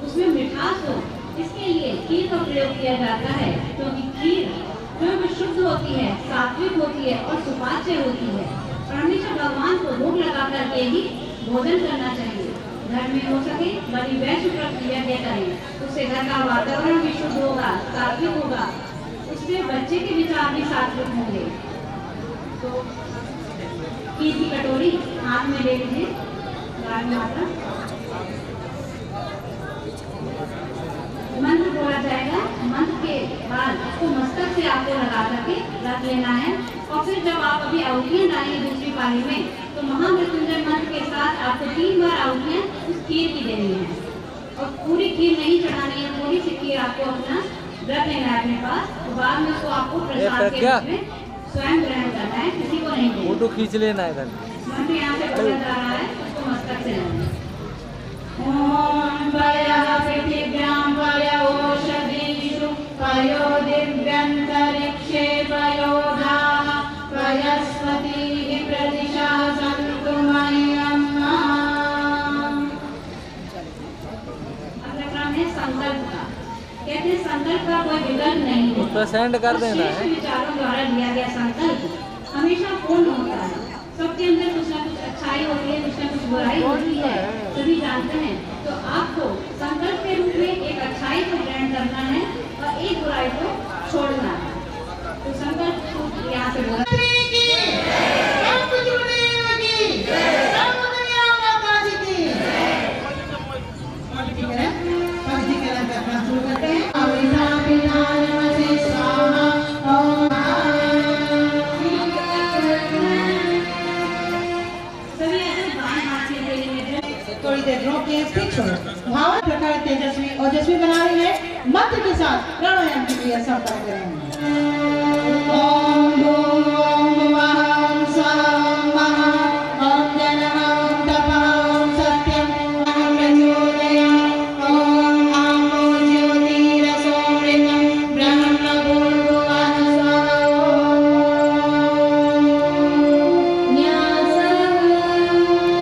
उसमें मिठास हो, इसके लिए खीर का प्रयोग किया जाता है। क्योंकि खीर जो शुद्ध होती है, सात्विक होती है और सुपाच्य होती है और हमेशा भगवान को भोग लगा करके ही भोजन करना चाहिए। घर में हो सके बड़ी वैश्य प्रक्रिया के करें, उससे घर का वातावरण भी शुद्ध होगा, सात्विक होगा, उससे बच्चे के विचार भी सात्विक होंगे। तो खीर की कटोरी हाथ में ले लीजिए। माता मंत्र बोला जाएगा। मंत्र के बाद उसको मस्तक से आपको लगा करके रख लेना है और फिर जब आप अभी आहुतियाँ डालेंगे दूसरी पाली में, तो महामृत्युंजय मंत्र के साथ आपको 3 बार आहुतियाँ उस खीर की देनी है और पूरी खीर नहीं चढ़ानी है, थोड़ी सी खीर आपको अपना रख लेना है अपने पास। तो बाद में उसको आपको प्रसाद के रूप में स्वयं ग्रहण करना है, किसी को नहीं देना। फोटो खींच लेना है इधर। मंत्र यहाँ से बोला जा रहा है, उसको मस्तक से लेना है। ओम वयः पृथिव्यां वय ओषधीषु वयो दिव्यन्तरिक्षे वयोधाः वयस्पतिः प्रदिशः सन्तु मह्यम्। अगला क्रम है संकल्प का। कहते हैं संकल्प का कोई विकल्प नहीं है। उस पर सेंड कर देना श्रेष्ठ है। विचारों द्वारा लिया गया संकल्प हमेशा पूर्ण होता है। सबके अंदर कुछ ना कुछ अच्छाई होती है, कुछ ना कुछ बुराई होती है, सभी जानते हैं। तो आपको संकल्प के रूप में एक अच्छाई को ग्रहण करना है और एक बुराई को छोड़ना है। तो संकल्प यहाँ से बोला थोड़ी देर रोके फिर छोड़ो। भावना प्रकार तेजस्वी ओजस्वी बना रही है। मंत्र के साथ प्राणायाम की क्रिया संपन्न करेंगे। ओम भूम ओम भुवः ओम स्वः ओम महः ओम जनः ओम तपः ओम सत्यं ओम प्रचोदयात् ओम आपो ज्योतिरसोमृतं ब्रह्म भूर्भुवः स्वः ओम।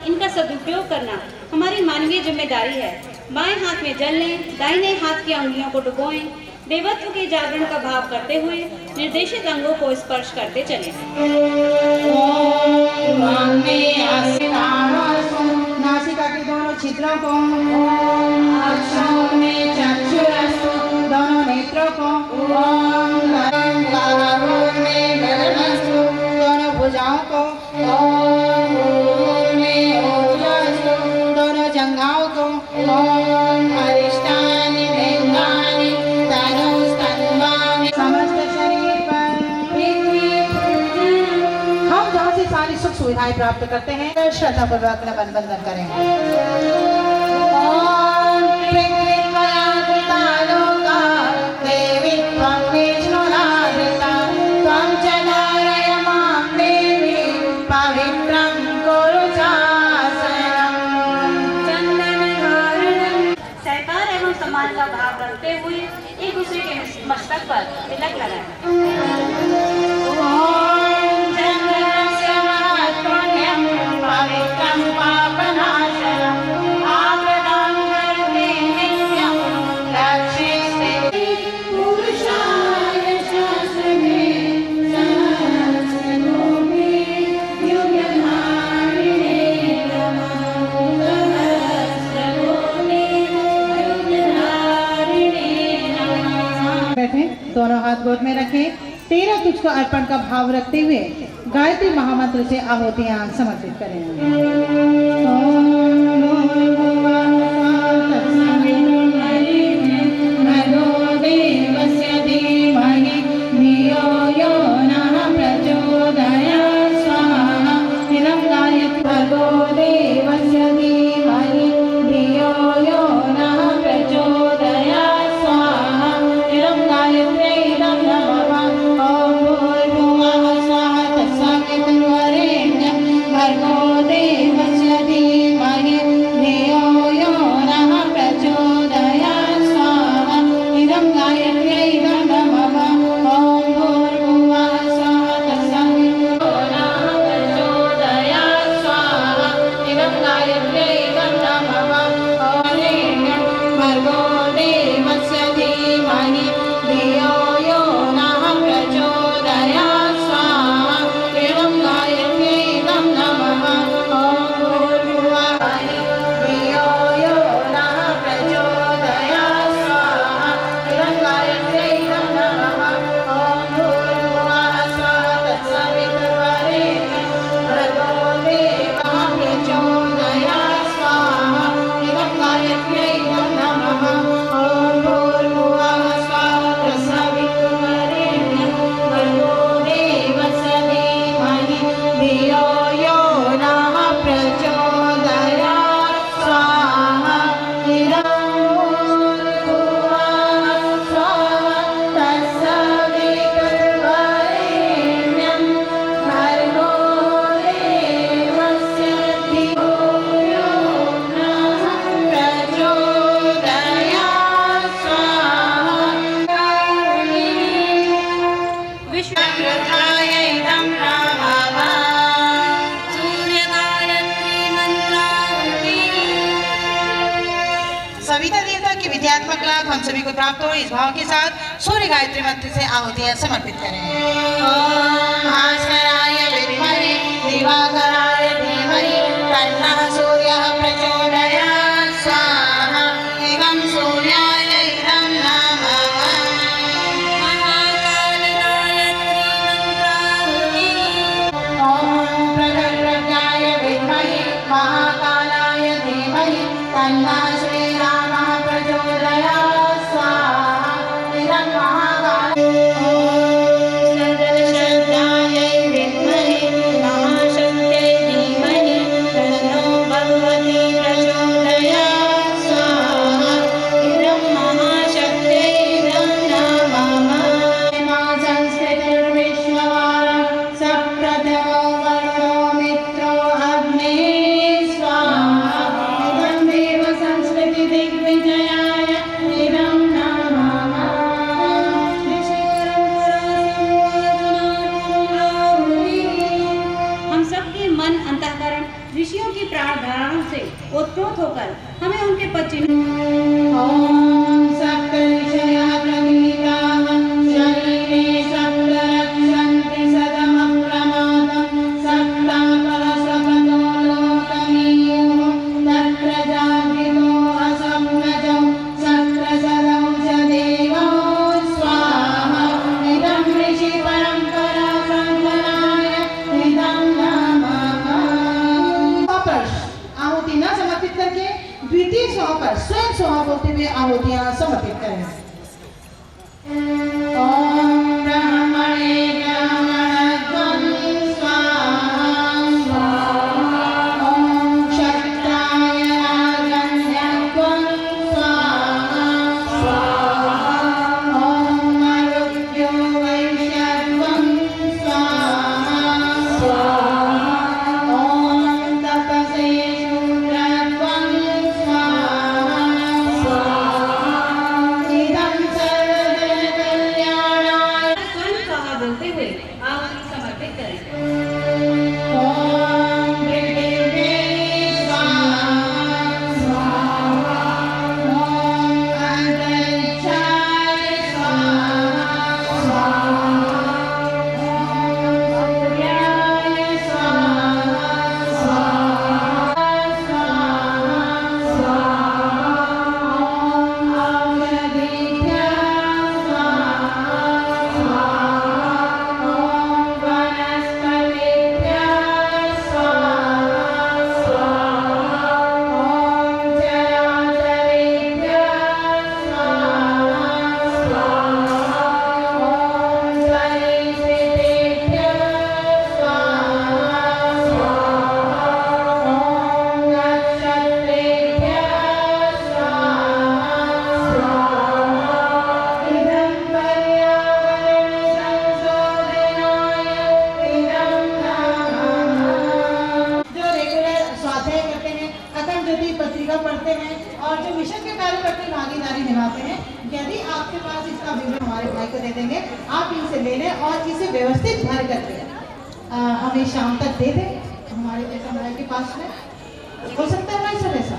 इनका सदुपयोग करना हमारी मानवीय जिम्मेदारी है। बाएं हाथ में जल लें, दाहिने हाथ की अंगुलियों को डुबोएं। देवत्व के जागरण का भाव करते हुए निर्देशित अंगों को स्पर्श करते चलें। ओम नासिका के दोनों छिद्रों को, ओम में चक्षुरस्तु दोनों नेत्रों को, ओम में गगनस्तु दोनों भुजाओं को, ओम में ओजस्तु दोनों जंघाओं को, ओम अरिष्टानि लिंगानि तनुस्तन्वानि समस्त शरीर पर हम जहाँ से सारी सुख सुविधाएं प्राप्त करते हैं श्रद्धा पूर्वक अपना बंधन करेंगे। ओम पृथ्वीत्वया कृता लोका देवी त्वं विष्णुरावृता त्वं च धारय मां देवी पवित्रं कुरु चासनं। सहकार एवं सम्मान का भाव रखते हुए एक दूसरे के मस्तक पर तिलक लगाएं। ओम चन्द्रस्य महत्पुण्यं पवित्रं पापनाशनं आपदां हरते नित्यं रक्षेते पुरुषाय शास्त्रमे सहस्रलोके युगधारिणे नमः सहस्रलोके युगधारिणे दोनों हाथ गोद में रखें। तेरा तुझको अर्पण का भाव रखते हुए गायत्री महामंत्र से आहुतियां समर्पित करें। भर्गो देवस्य धीमहि धियो यो नः प्रचोदयात् स्वाहा। इदं गायत्री भर्गो देवस्य धीमहि धियो यो नः प्रचोदयात् स्वाहा। इदं गायत्र्यै इदं नमः। ॐ भूर्भुवः स्वः तत्सवितुर्वरेण्यं भर्गो देवस्य धीमहि धियो यो नः प्रचोदयात् स्वाहा। इदं गायत्र्यै इदं नमः। ॐ भूर्भुवः स्वः तत्सवितुर्वरेण्यं प्रचोदयात् स्वाहा। इदं गायत्र्यै इदं नमः। भर्गो देवस्य धीमहि धियो यो नः प्रचोदयात् स्वाहा। इदं गायत्र्यै इदं नमः। ॐ भूर्भुवः धियो यो नः प्रचोदयात् स्वाहा। इदं गायत्र्यै इदं नमः। ॐ भूर्भुवः स्वः तत्सवितुर्वरेण्यं भर्गो देवः प्रचोदयात् स्वाहा। इदं गायत्र्यै इदं नमः। ॐ भूर्भुवः स्वः तत्सवितुर्वरेण्यं भर्गो देवस्य धीमहि धियो यो नः प्रचोदयात् स्वाहा। इदं भूर्भुवः स्वः तत्सवितुर्वरेण्यं भर्गो देवस्य धियो यो नः प्रचोदयात् स्वाहा। विश्वकृताय इदं नमः। सूर्यगायत्री मंत्राहुति। सविता देवता के विद्यात्मक लाभ हम सभी को प्राप्त हो, इस भाव के साथ सूर्य गायत्री मंत्र से आहुतियां समर्पित करें। ओम भास्कराय विद्महे दिवाकराय धीमहि तन्नः सूर्यः प्रचोदयात् स्वाहा। इदं सूर्याय इदं नमः। महाकालगायत्री मंत्राहुति। ओम प्रगल्भ्याय विद्महे महाकालाय धीमहि तन्नः श्रीरामः प्रचोदयात् स्वाहा। इदं महाकाल। ओम सदशब्दायै विद्महे महाशक्त्यै धीमहि तन्नो भगवती प्रचोदयात्। जिम्मेदारी निभाते हैं। यदि आपके पास इसका विवरण हमारे भाई को दे देंगे, आप इनसे ले लें और इसे व्यवस्थित भर करके हमें शाम तक दे दें हमारे जैसा भाई के पास में। हो सकता है भाई सब ऐसा।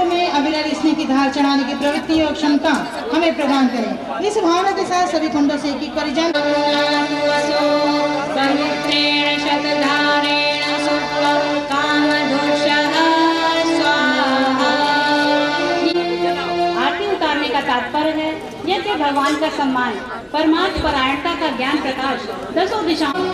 में अविरल स्नेह की धार चढ़ाने की प्रवृत्ति और क्षमता हमें प्रदान करें। इस भावना के साथ सभी खंडों से एक एक परिजन आरती उतारने का तात्पर्य है यह कि भगवान का सम्मान, परमार्थ परायणता का ज्ञान प्रकाश दसों दिशाओं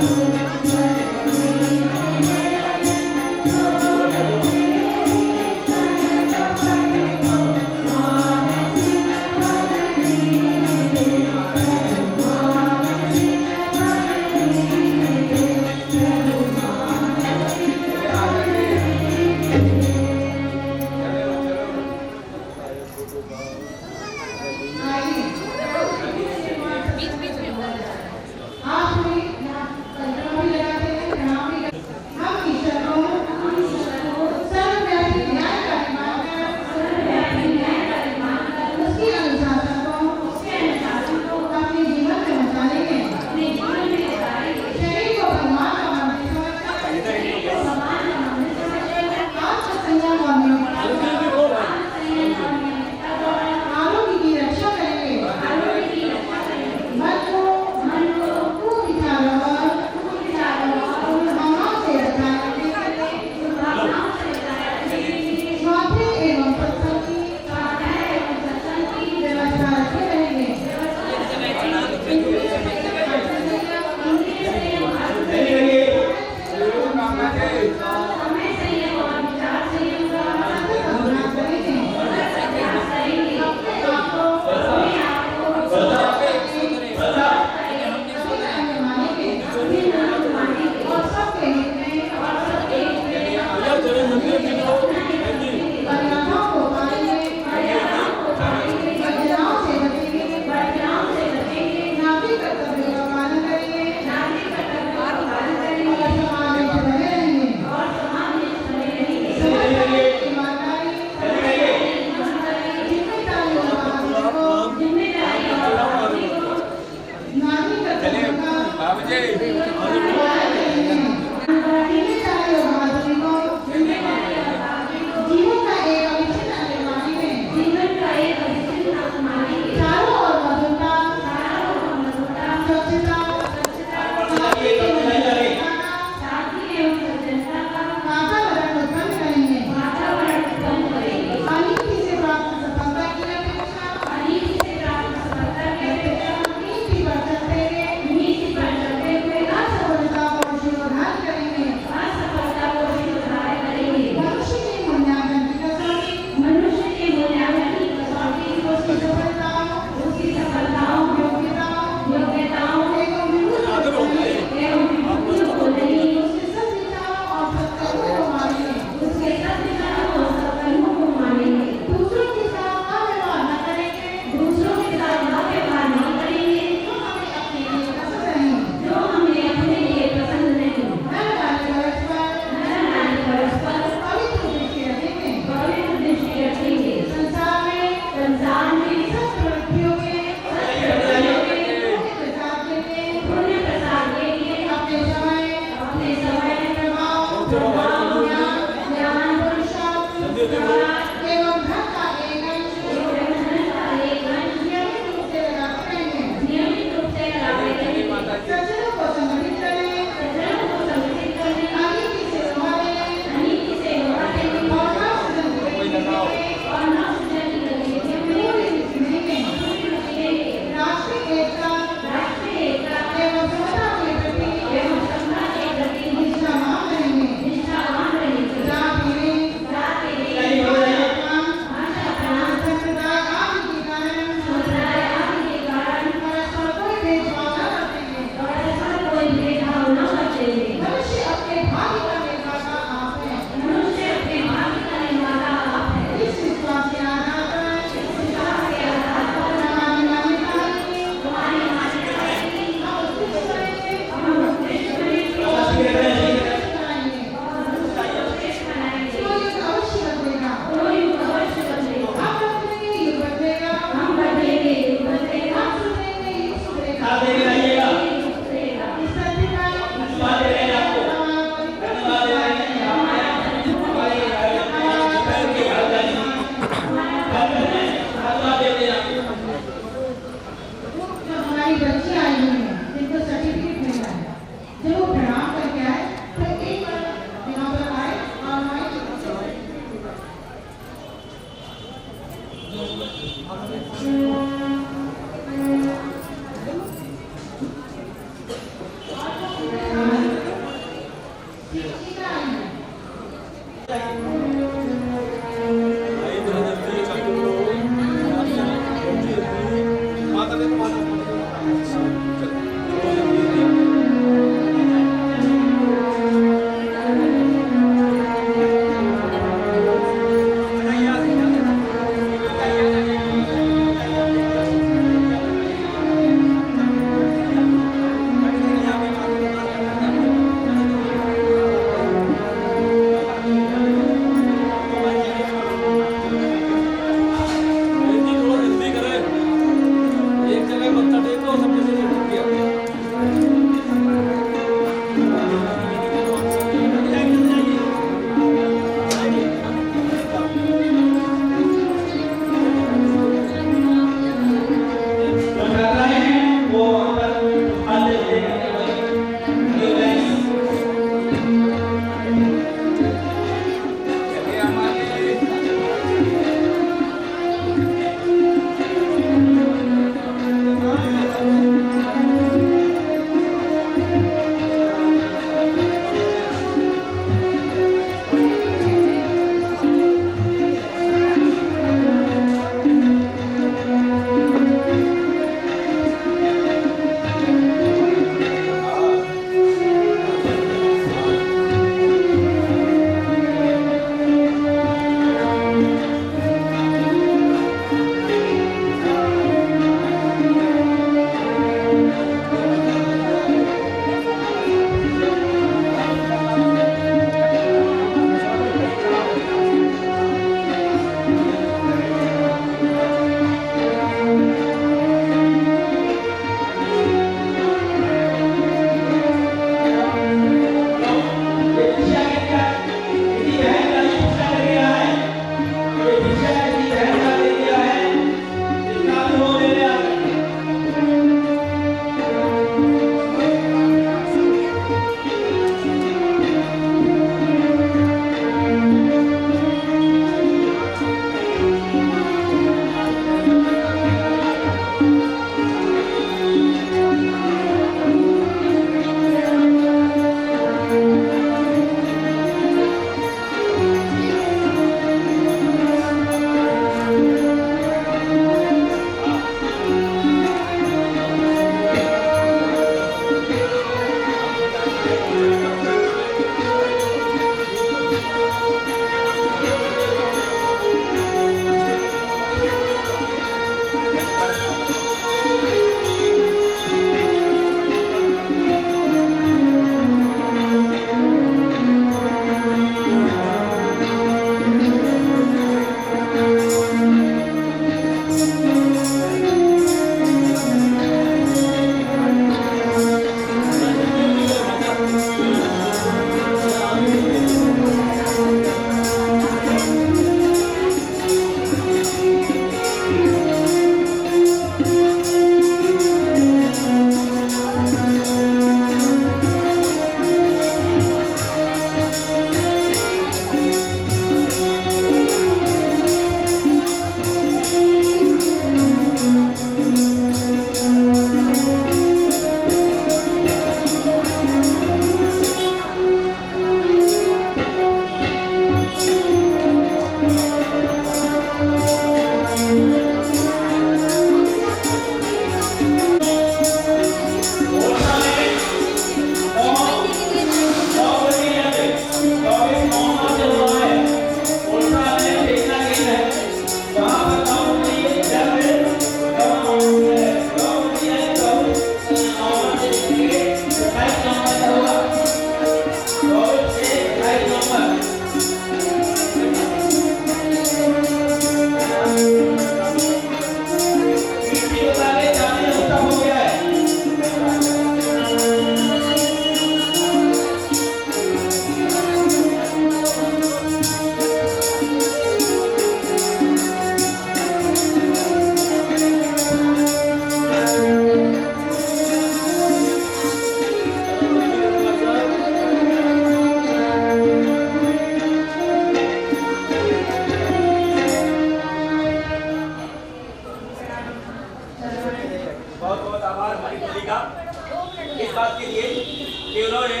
कि उन्होंने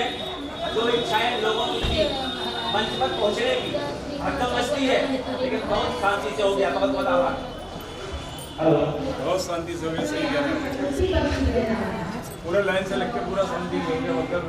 जो इच्छाएं लोगों की थी मंच पर पहुंचने की हरदम मस्ती है, लेकिन बहुत शांति से हो गया। बहुत बतावा बहुत शांति से हो गया। सही कह रहे हैं, पूरे लाइन से लग के पूरा शांति हो गया। मतलब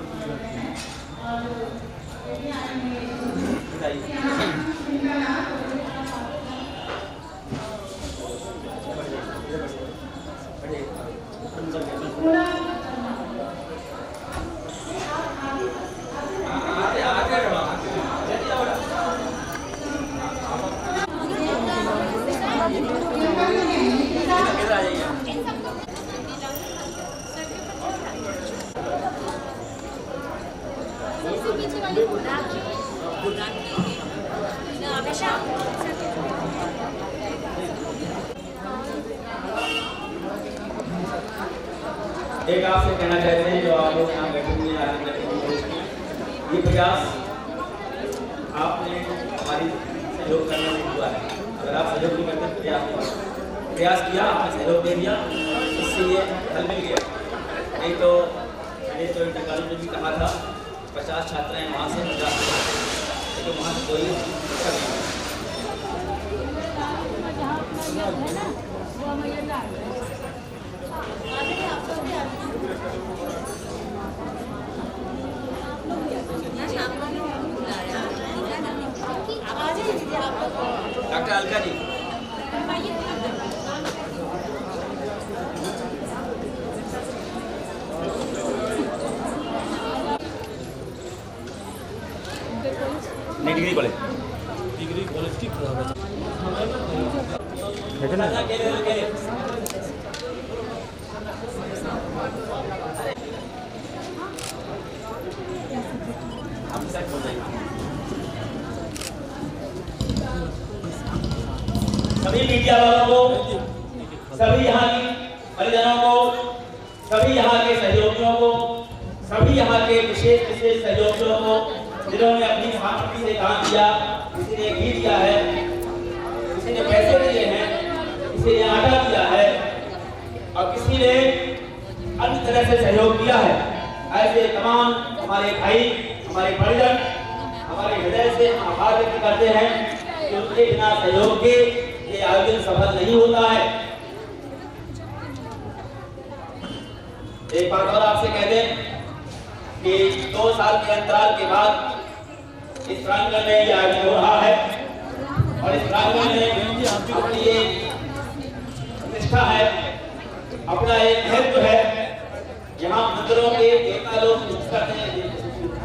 एक आपसे कहना चाहते हैं जो आप लोग यहाँ बैठे हुए हैं, ये प्रयास आपने हमारी सहयोग करने में हुआ है। अगर आप सहयोग नहीं करते, प्रयास किया, आपने सहयोग दे दिया, इससे ये हल मिल गया। नहीं तो मैंने तो इंटरकाल में भी कहा था 50 छात्र हैं वहाँ से 50, लेकिन वहाँ से कोई doctor Alka ji degree college की सभी मीडिया वालों को, सभी यहाँ की परिजनों को, सभी यहाँ के सहयोगियों को, सभी यहाँ के विशेष सहयोगियों को, जिन्होंने अपनी सामर्थ्य से काम किया। किसी ने घी दिया है, किसी ने पैसे दिए हैं, किसी ने आटा दिया है और किसी ने अन्य तरह से सहयोग किया है। ऐसे तमाम हमारे भाई, हमारे परिजन, हमारे हृदय से हम आभार व्यक्त करते हैं कि उनके बिना सहयोग के ये आयोजन सफल नहीं होता है। एक बात और आपसे कह दें कि 2 साल के अंतराल के बाद इस प्रांगण में ये आयोजन हो रहा है और इस प्रांगण में अपनी एक निष्ठा है, अपना एक महत्व है। यहाँ मंदिरों के देवता लोग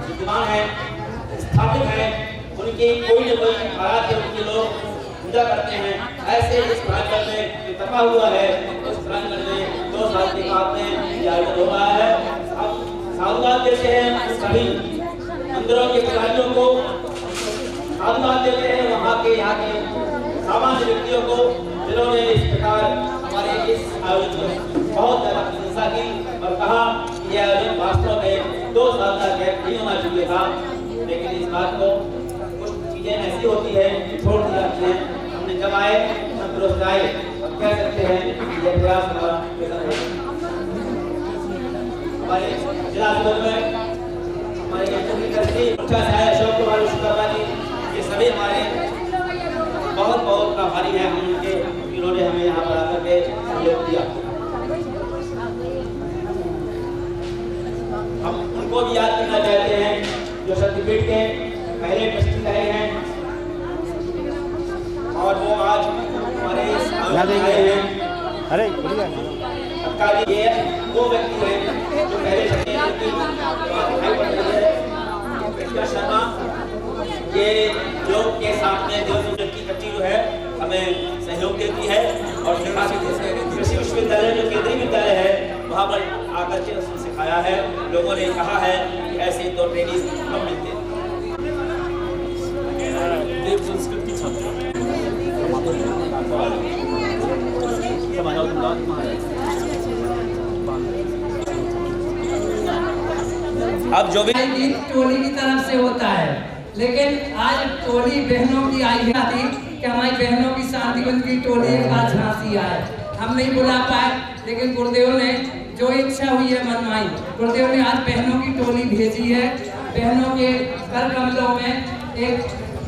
विद्यमान है, स्थापित है, उनकी कोई न कोई आराध्य उनके लोग पूजा करते हैं। ऐसे इस प्रांगण में तपा हुआ है, उस प्रांगण में 2 साल के बाद में ये आयोजन हो रहा है। अब साधुवाद देते हैं सभी मंदिरों के पुजारियों को, साधुवाद देते हैं वहाँ के यहाँ के सामान्य व्यक्तियों को, जिन्होंने इस प्रकार हमारे इस आयोजन को बहुत ज्यादा प्रशंसा की और कहा कि यह आयोजन वास्तव में 2 साल का गैप नहीं होना चाहिए था, लेकिन इस बात को कुछ चीजें ऐसी होती है छोड़ दी जाती है। हमने जब आए हम दुरुस्त आए, अब कह सकते हैं यह प्रयास हमारा हमारे जिला में हमारे अशोक कुमार शुक्ला जी, ये सभी हमारे बहुत बहुत आभारी हैं हम उनके, जिन्होंने हमें यहाँ पर आकर के सहयोग दिया। हम उनको भी याद करना चाहते हैं जो शक्तिपीठ के पहले ट्रस्टी रहे हैं और वो आज हमारे आए हैं। अरे ये वो व्यक्ति है जो पहले शर्मा, ये योग के सामने देवसूचन की कच्ची जो है हमें सहयोग देती है और कृषि विश्वविद्यालय जो केंद्रीय विद्यालय है वहाँ पर आकर के उसने सिखाया है। लोगों ने कहा है कि ऐसे तो ट्रेनिंग कम मिलते। देव संस्कृति अब जो भी टोली की तरफ से होता है, लेकिन आज टोली बहनों की आई है कि हमारी बहनों की शादी की टोली एक आज झांसी आए, हम नहीं बुला पाए, लेकिन गुरुदेव ने जो इच्छा हुई है मनमाई। गुरुदेव ने आज बहनों की टोली भेजी है। बहनों के कर कमलों में एक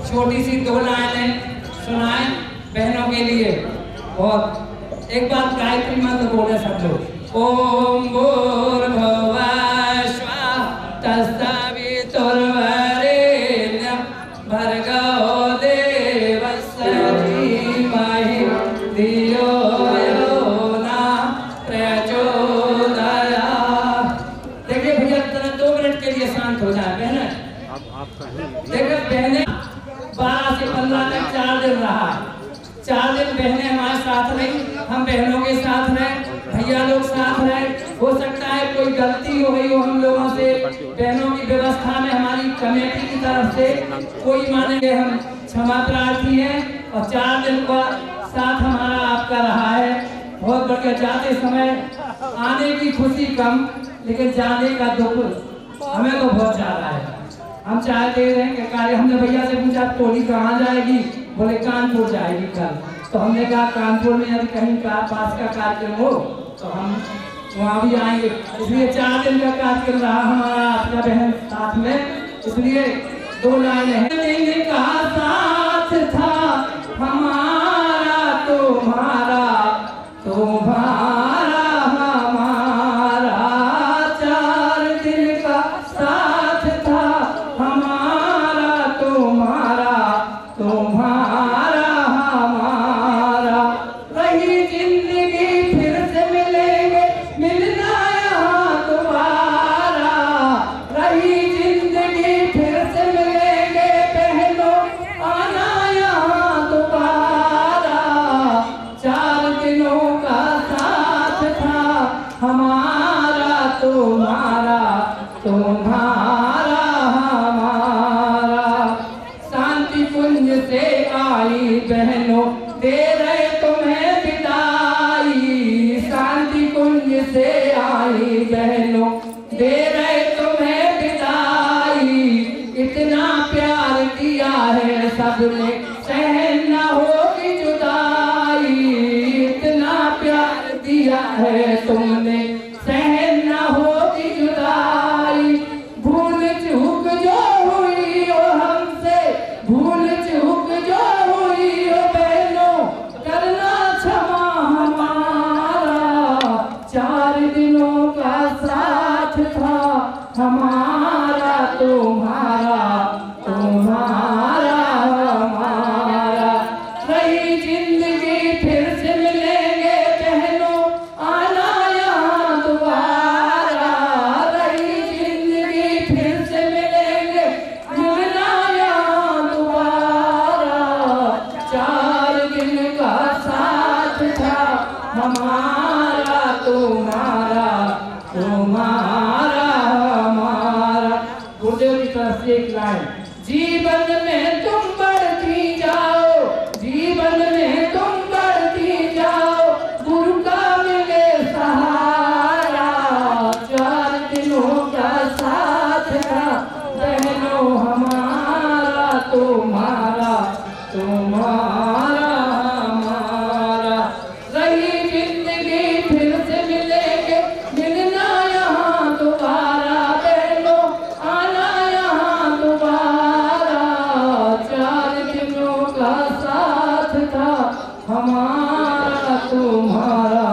छोटी सी 2 लाइनें सुनाएं बहनों के लिए। और एक बार गायत्री मंत्र बोले सब लोग। ओम भूर्भुवः स्वः तत्सवितुर्वरेण्यं भर्गो देवस्य धीमहि धियो यो नः प्रचोदयात्। देखिए भैया 2 मिनट के लिए शांत हो जाए बहने। देखिए बहने 12 से 15 तक 4 दिन रहा। 4 दिन बहनें हमारे साथ रही, हम बहनों के साथ रहे, भैया लोग साथ रहे। हो सकता है कोई गलती हो गई हो हम लोगों से, बहनों की व्यवस्था में हमारी कमेटी की तरफ से कोई मानेंगे, हम क्षमा प्रार्थी हैं। और 4 दिन का साथ हमारा आपका रहा है, बहुत बढ़िया। जाते समय आने की खुशी कम, लेकिन जाने का दुख हमें तो बहुत ज्यादा है। हम चाहते हैं कि कार्य, हमने भैया से पूछा टोली कहाँ जाएगी, बोले कानपुर जाएगी कल। तो हमने कहा कानपुर में यदि कहीं का पास का कार्यक्रम हो तो हम वहाँ भी आएंगे। इसलिए 4 दिन का कार्यक्रम रहा हमारा आपका बहन साथ में। इसलिए 2 लाइनें हैं। का साथ था हमारा तुम्हारा, तुम्हारा हमारा। 4 दिन का साथ था हमारा तुम्हारा, तुम्हारा हमारा। रही जिंदगी फिर से मिलेंगे, मिलना यहाँ दोबारा। रही जिंदगी फिर से मिलेंगे बहनों, आना यहाँ दोबारा। 4 दिनों का साथ था हमारा तुम्हारा, तुम्हारा हमारा। शांति कुंज से आई बहनों दे रहे तुम्हें विदाई। शांति कुंज से आई बहनों दे रहे तुम्हें विदाई। इतना प्यार दिया है सबने, सहन न होगी जुदाई। इतना प्यार दिया है तुमने, सहन न होगी जुदाई। भूल चूक जो हुई हो हमसे, भूल चूक जो हुई हो बहनों, करना क्षमा हमारा। 4 दिनों का साथ था हमारा तुम्हारा, तुम्हारा हमारा। रही जिंदगी फिर से मिलेंगे बहनों, आना यहाँ दोबारा। रही जिंदगी फिर से मिलेंगे, मिलना यहाँ दोबारा। 4 दिन का साथ था हमारा तुम्हारा, तुम्हारा हमारा। गुरुदेव की तरफ से एक लाइन। जीवन में तुम बढ़ती जाओ, जीवन में तुम बढ़ती जाओ, गुरु का मिले सहारा। 4 दिनों का साथ था बहनों हमारा तुम्हारा, तुम्हारा हमारा। रही जिंदगी फिर से मिलेंगे, मिलना यहाँ दोबारा बहनों, आना यहाँ दोबारा। 4 दिनों का साथ था हमारा तुम्हारा,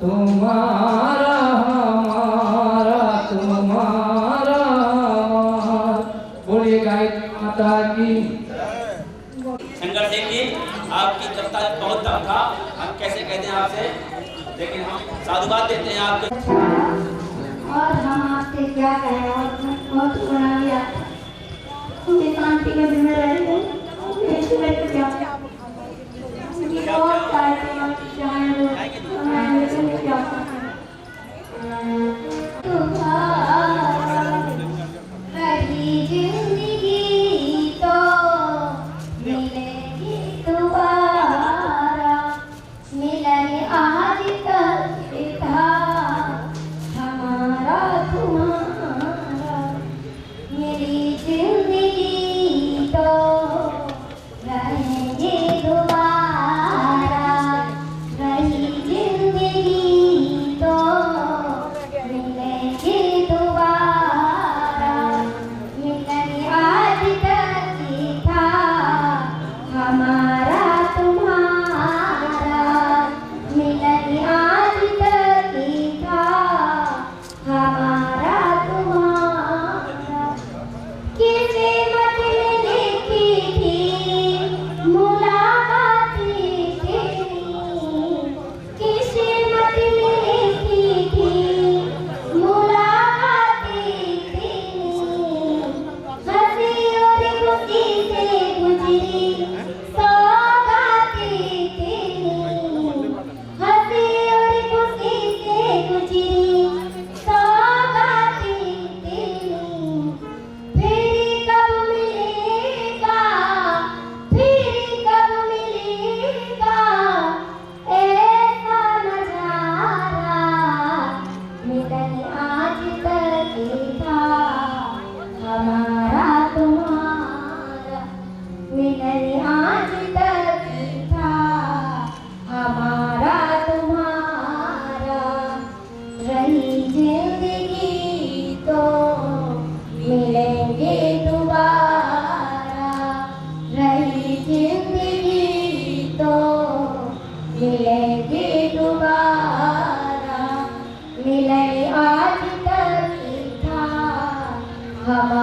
तुम्हारा हमारा, तुम्हारा हमारा। बोलिए गायत्री माता की। शंकर सिंह जी, आपकी कविता बहुत दम था, हम कैसे कहते हैं आपसे, लेकिन हम साधुवाद देते हैं आपके। और हम आपसे क्या कहें, और बहुत गुना लिया मुझे शांति के दिन में रहेंगे। क्या बहुत सारे रही जिंदगी तो मिलेगी दोबारा। मिलन आज तक था हमारा तुम्हारा।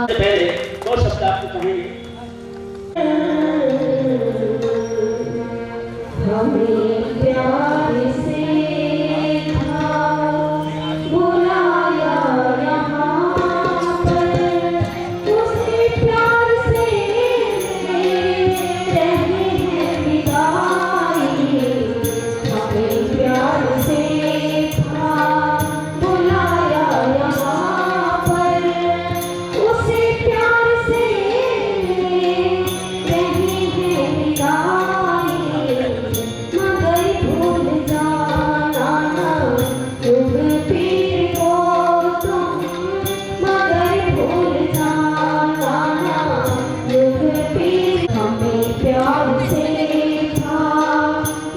पहले दो शब्द आपको कहेंगे। हमें प्यार से बुलाया यहाँ पर, उसी प्यार से रहे हैं विदाई। हमें प्यार से बुलाया यहाँ पर, उसी प्यार से रहे हैं विदाई। मगर भूल जाना युग पीर को तुम, मगर भूल जाना युग पीर। हमें प्यार से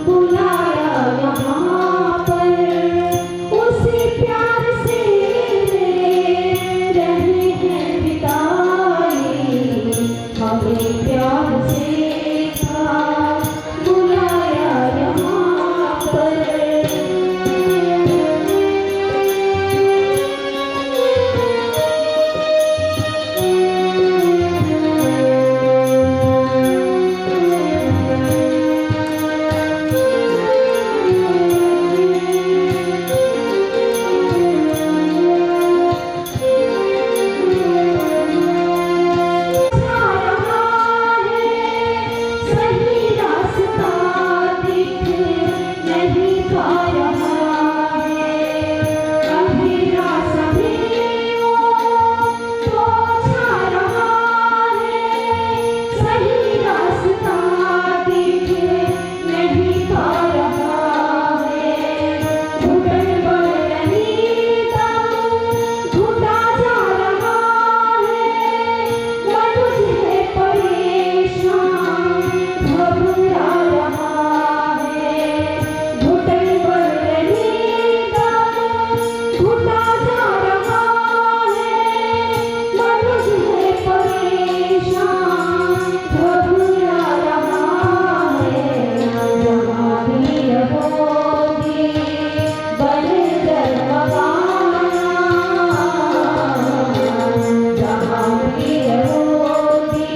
बुलाया यहाँ पर, उसी प्यार से रहे हैं विदाई। हमें प्यार से बुलाया यहाँ पर। सही रास्ता दिख नहीं पा रहा है, अंधेरा सभी तो छा रहा है। सही रास्ता दिख नहीं पा रहा है, घुटन बढ़ रही दम घुटा जा रहा है। मनुष्य है परेशान घबरा रहा है, घुटन बढ़ रही दम घुटा जा रहा है। मनुष्य है परेशान घबरा रहा है। जहाँ भी रहोगी बंजर मकाना, जहाँ भी रहोगी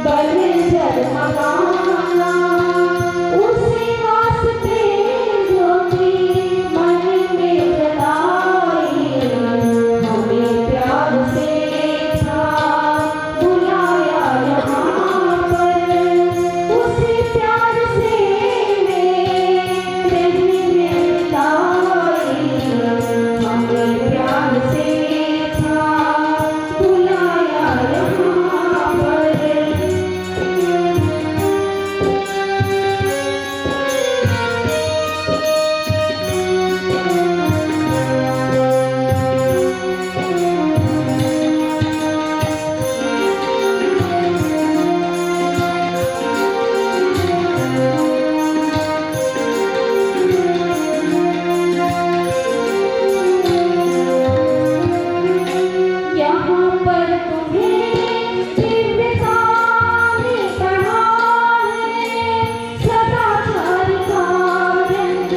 बंजर मकाना। उसी वास्ते जो कि मन में जलाई। हमें प्यार से बुलाया यहाँ पर, उसी प्यार से रहे हैं विदाई। हमें प्यार से बुलाया यहाँ पर। यहाँ पर तुम्हें दिव्यता ने पढ़ा है, सदाचार का रंग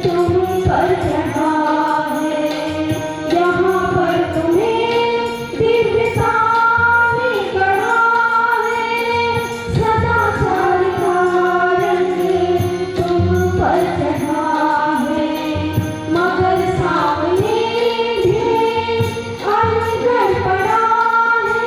तुम पर चढ़ा है। यहाँ पर तुम्हें दिव्यता ने पढ़ा है, सदाचार का रंग तुम पर चढ़ा है। मगर सामने भी अनगढ़ पड़ा है,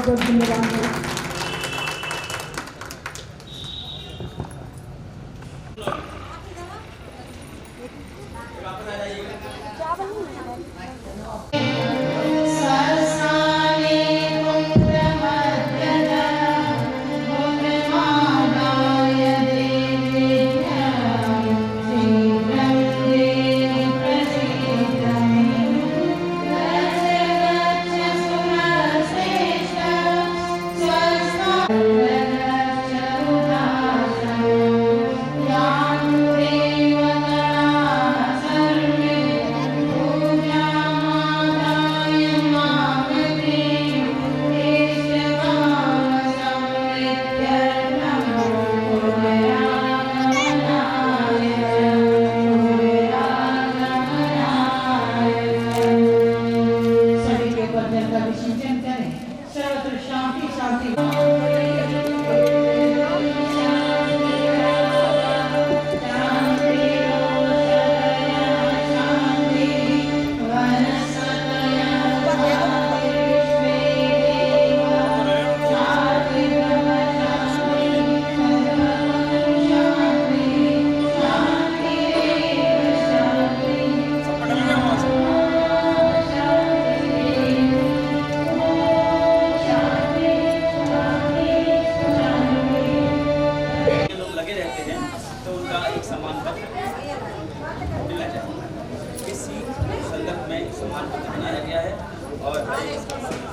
बहुत धन्यवाद।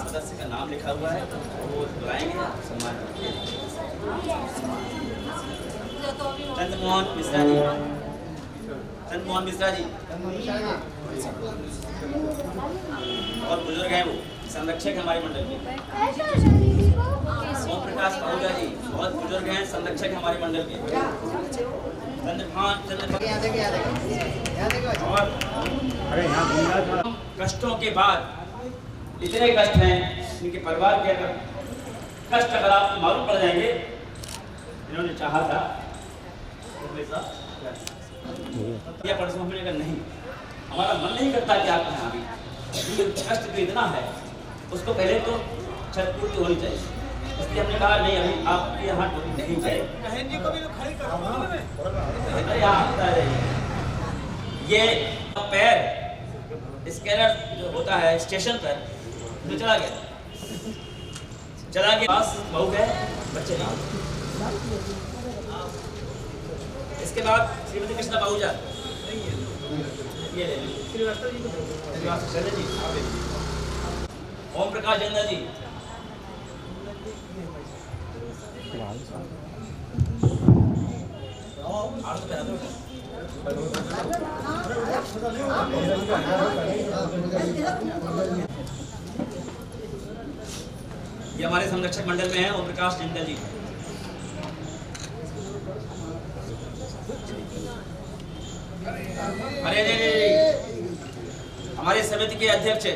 सदस्य का नाम लिखा हुआ है, वो बुलाएंगे सम्मान। चंद्रमोहन मिश्रा जी, चंद्रमोहन मिश्रा जी बहुत बुजुर्ग हैं, वो संरक्षक हमारे मंडल के। ओम प्रकाश आहूजा जी बहुत बुजुर्ग हैं, संरक्षक हमारे मंडल के। कष्टों के बाद इतने कष्ट हैं, इनके परिवार के अगर कष्ट अगर आपको मालूम पड़ जाएंगे, इन्होंने चाहा था या परसों हमने कहा नहीं, हमारा मन नहीं करता कि आप यहाँ भी, कष्ट तो इतना है, उसको पहले तो छत पूर्ति होनी चाहिए। इसलिए हमने कहा नहीं, अभी आपके यहाँ नहीं चाहिए। ये पैर स्कैनर जो होता है स्टेशन पर तो चला गया पास बहू गए, बच्चे नहीं। इसके बाद श्रीमती कृष्णा आहूजा ये ले ओम प्रकाश जंगल जी, ये हमारे संरक्षक मंडल में है ओम प्रकाश जिंदल जी। अरे हमारे समिति के अध्यक्ष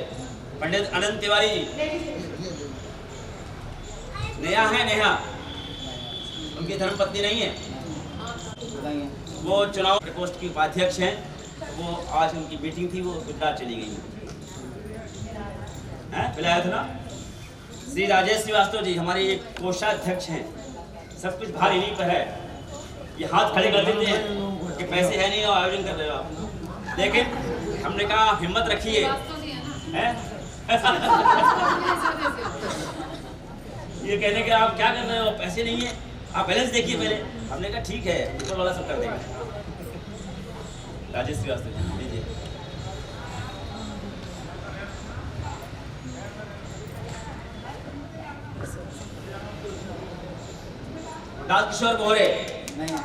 पंडित अनंत तिवारी जी, नेहा है, नेहा उनकी धर्मपत्नी नहीं है, वो चुनाव प्रकोष्ठ की उपाध्यक्ष हैं। वो आज उनकी मीटिंग थी, वो गुजरात चली गई है, बुलाया था ना। श्री राजेश श्रीवास्तव जी हमारे ये कोषाध्यक्ष हैं, सब कुछ भार इन्हीं पर है। ये हाथ खड़े कर देते हैं कि पैसे है नहीं और आयोजन कर रहे हो आप, लेकिन हमने कहा हिम्मत रखिए ये कहने के आप क्या कर रहे हो, पैसे नहीं है, आप बैलेंस देखिए पहले। हमने कहा ठीक है, ऊपर वाला सब कर देगा। राजेश श्रीवास्तव जी लीजिए। राजकिशोर बोहरे नहीं